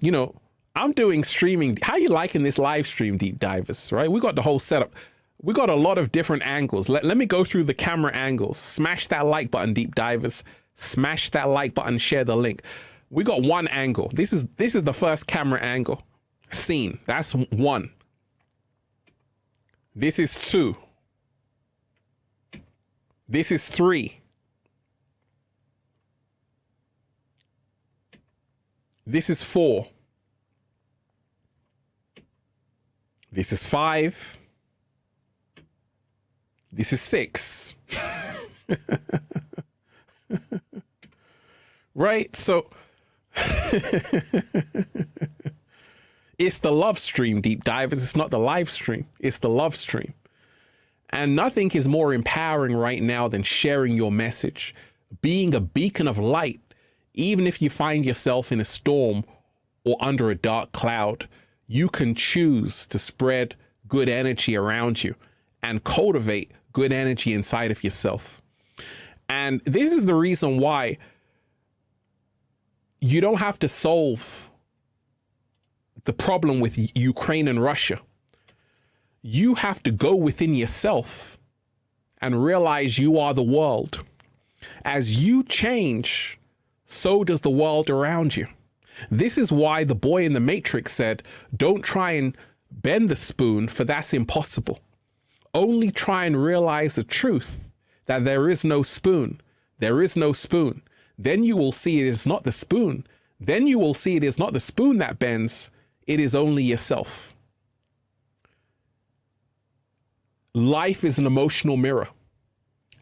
I'm doing streaming. How you liking this live stream, Deep Divers, right? We got the whole setup. We got a lot of different angles. Let me go through the camera angles. Smash that like button, Deep Divers. Smash that like button, share the link. We got one angle. This is the first camera angle. Scene. That's one. This is two. This is three. This is four. This is five. This is six. Right? So it's the love stream, Deep Divers. It's not the live stream. It's the love stream. And nothing is more empowering right now than sharing your message, being a beacon of light, even if you find yourself in a storm or under a dark cloud. You can choose to spread good energy around you and cultivate good energy inside of yourself. And this is the reason why you don't have to solve the problem with Ukraine and Russia. You have to go within yourself and realize you are the world. As you change, so does the world around you. This is why the boy in the Matrix said, don't try and bend the spoon, for that's impossible. Only try and realize the truth that there is no spoon. There is no spoon. Then you will see it is not the spoon. Then you will see it is not the spoon that bends. It is only yourself. Life is an emotional mirror.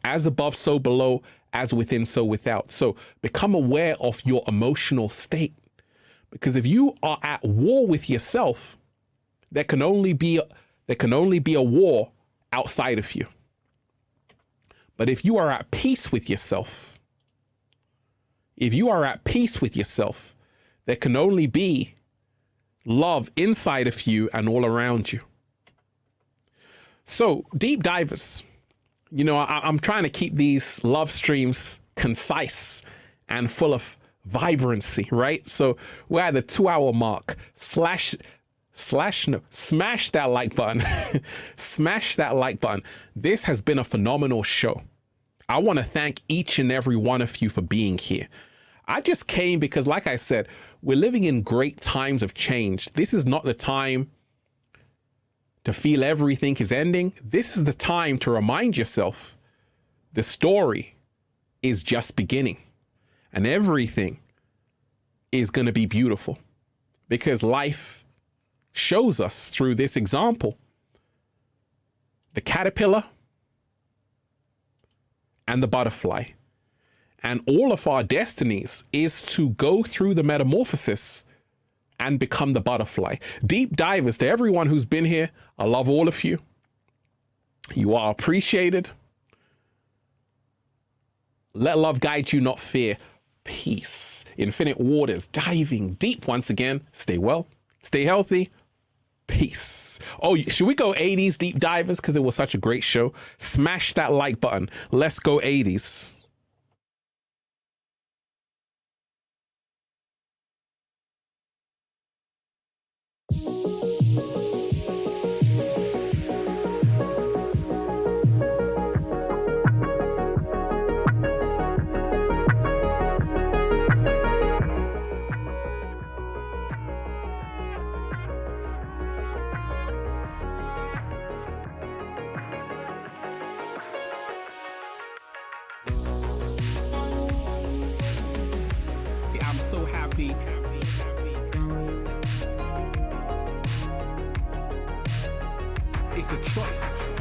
As above, so below, as within, so without. So become aware of your emotional state. Because if you are at war with yourself, there can only be a war outside of you. But if you are at peace with yourself, there can only be love inside of you and all around you. So, Deep Divers, I'm trying to keep these love streams concise and full of vibrancy, right? So we're at the 2-hour mark. Smash that like button. Smash that like button. This has been a phenomenal show. I want to thank each and every one of you for being here. I just came because, like I said, we're living in great times of change. This is not the time to feel everything is ending. This is the time to remind yourself the story is just beginning. And everything is going to be beautiful because life shows us through this example, the caterpillar and the butterfly. And all of our destinies is to go through the metamorphosis and become the butterfly. Deep Divers, to everyone who's been here, I love all of you. You are appreciated. Let love guide you, not fear. Peace. Infinite waters, diving deep once again. Stay well, stay healthy. Peace. Oh, should we go 80s Deep Divers? Because it was such a great show. Smash that like button. Let's go 80s. I'm so happy. It's a choice.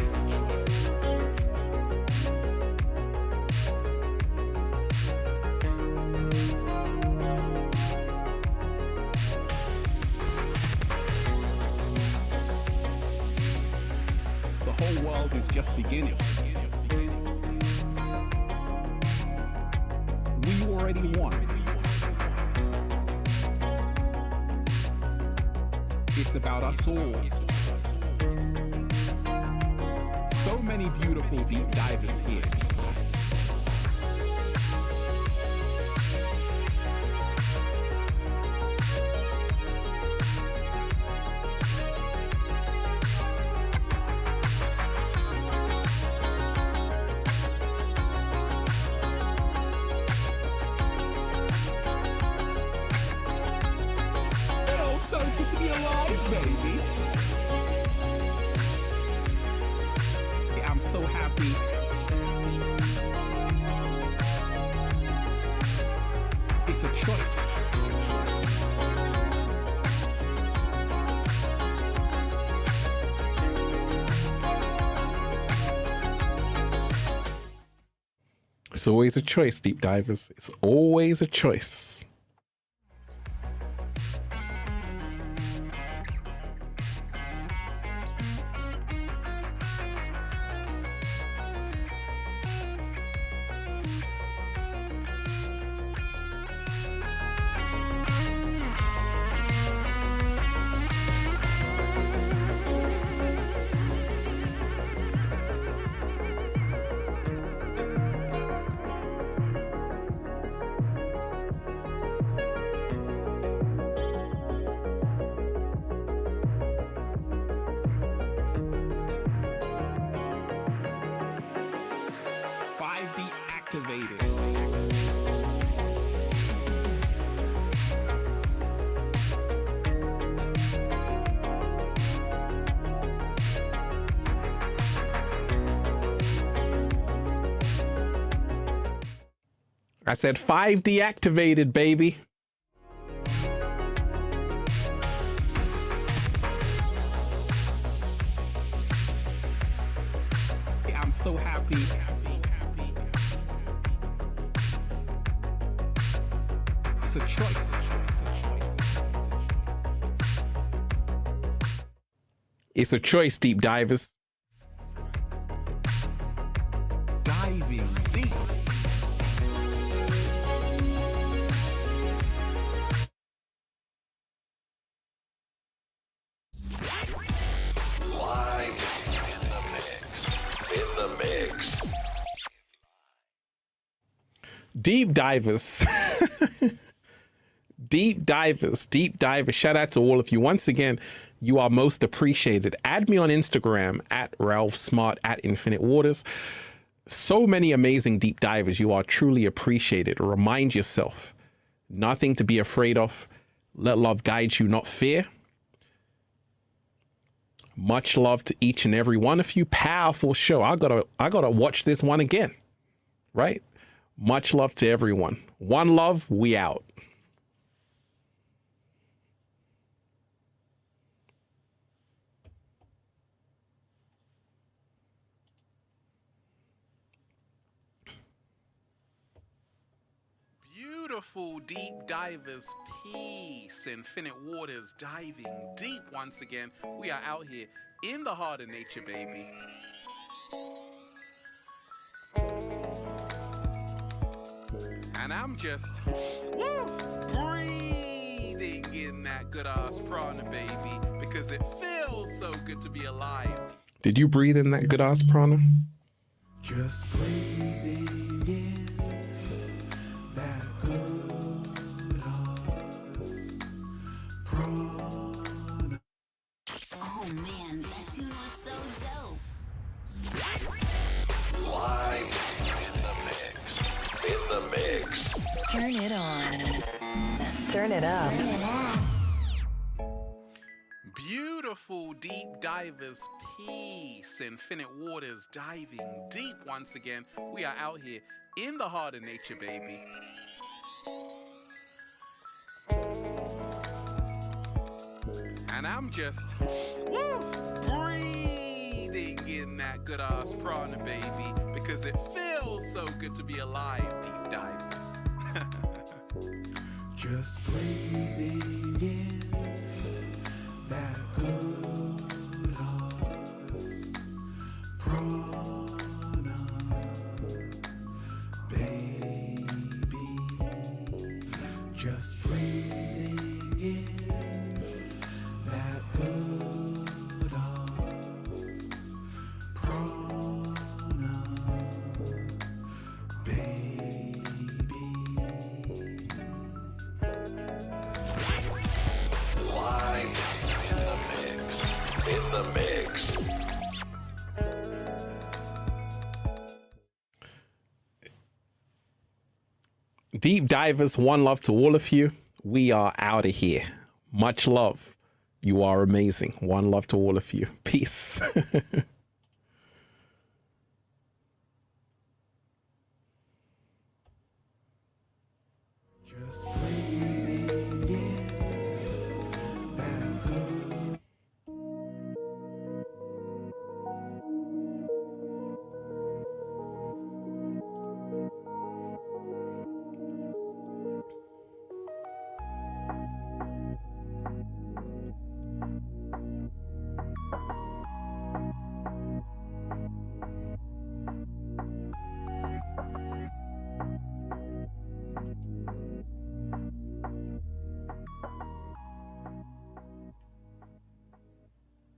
The whole world is just beginning. We already won. It's about us all. So many beautiful deep divers here. I'm so happy. It's a choice. It's always a choice, deep divers. It's always a choice. Activated. I said 5 deactivated, baby. I'm so happy. It's a choice. It's a choice, deep divers. Diving deep. Live in the mix. In the mix. Deep divers. Deep divers, deep divers. Shout out to all of you. Once again, you are most appreciated. Add me on Instagram at Ralph Smart at Infinite Waters. So many amazing deep divers. You are truly appreciated. Remind yourself, nothing to be afraid of. Let love guide you, not fear. Much love to each and every one of you. Powerful show. I gotta watch this one again. Right? Much love to everyone. One love, we out. Beautiful deep divers, peace, Infinite Waters, diving deep once again. We are out here in the heart of nature, baby. And I'm just breathing in that good ass prana, baby, because it feels so good to be alive. Did you breathe in that good ass prana? Just breathing in that good prana. Oh man, that tune was so dope. Live in the mix. In the mix. Turn it on. Turn it up. Beautiful deep divers, peace, Infinite Waters, diving deep once again. We are out here in the heart of nature, baby. And I'm just breathing in that good ass prana, baby, because it feels so good to be alive, deep divers. Just breathing in that good prana. the mix. Deep divers, one love to all of you. We are out of here. Much love. You are amazing. One love to all of you. Peace. Just breathe.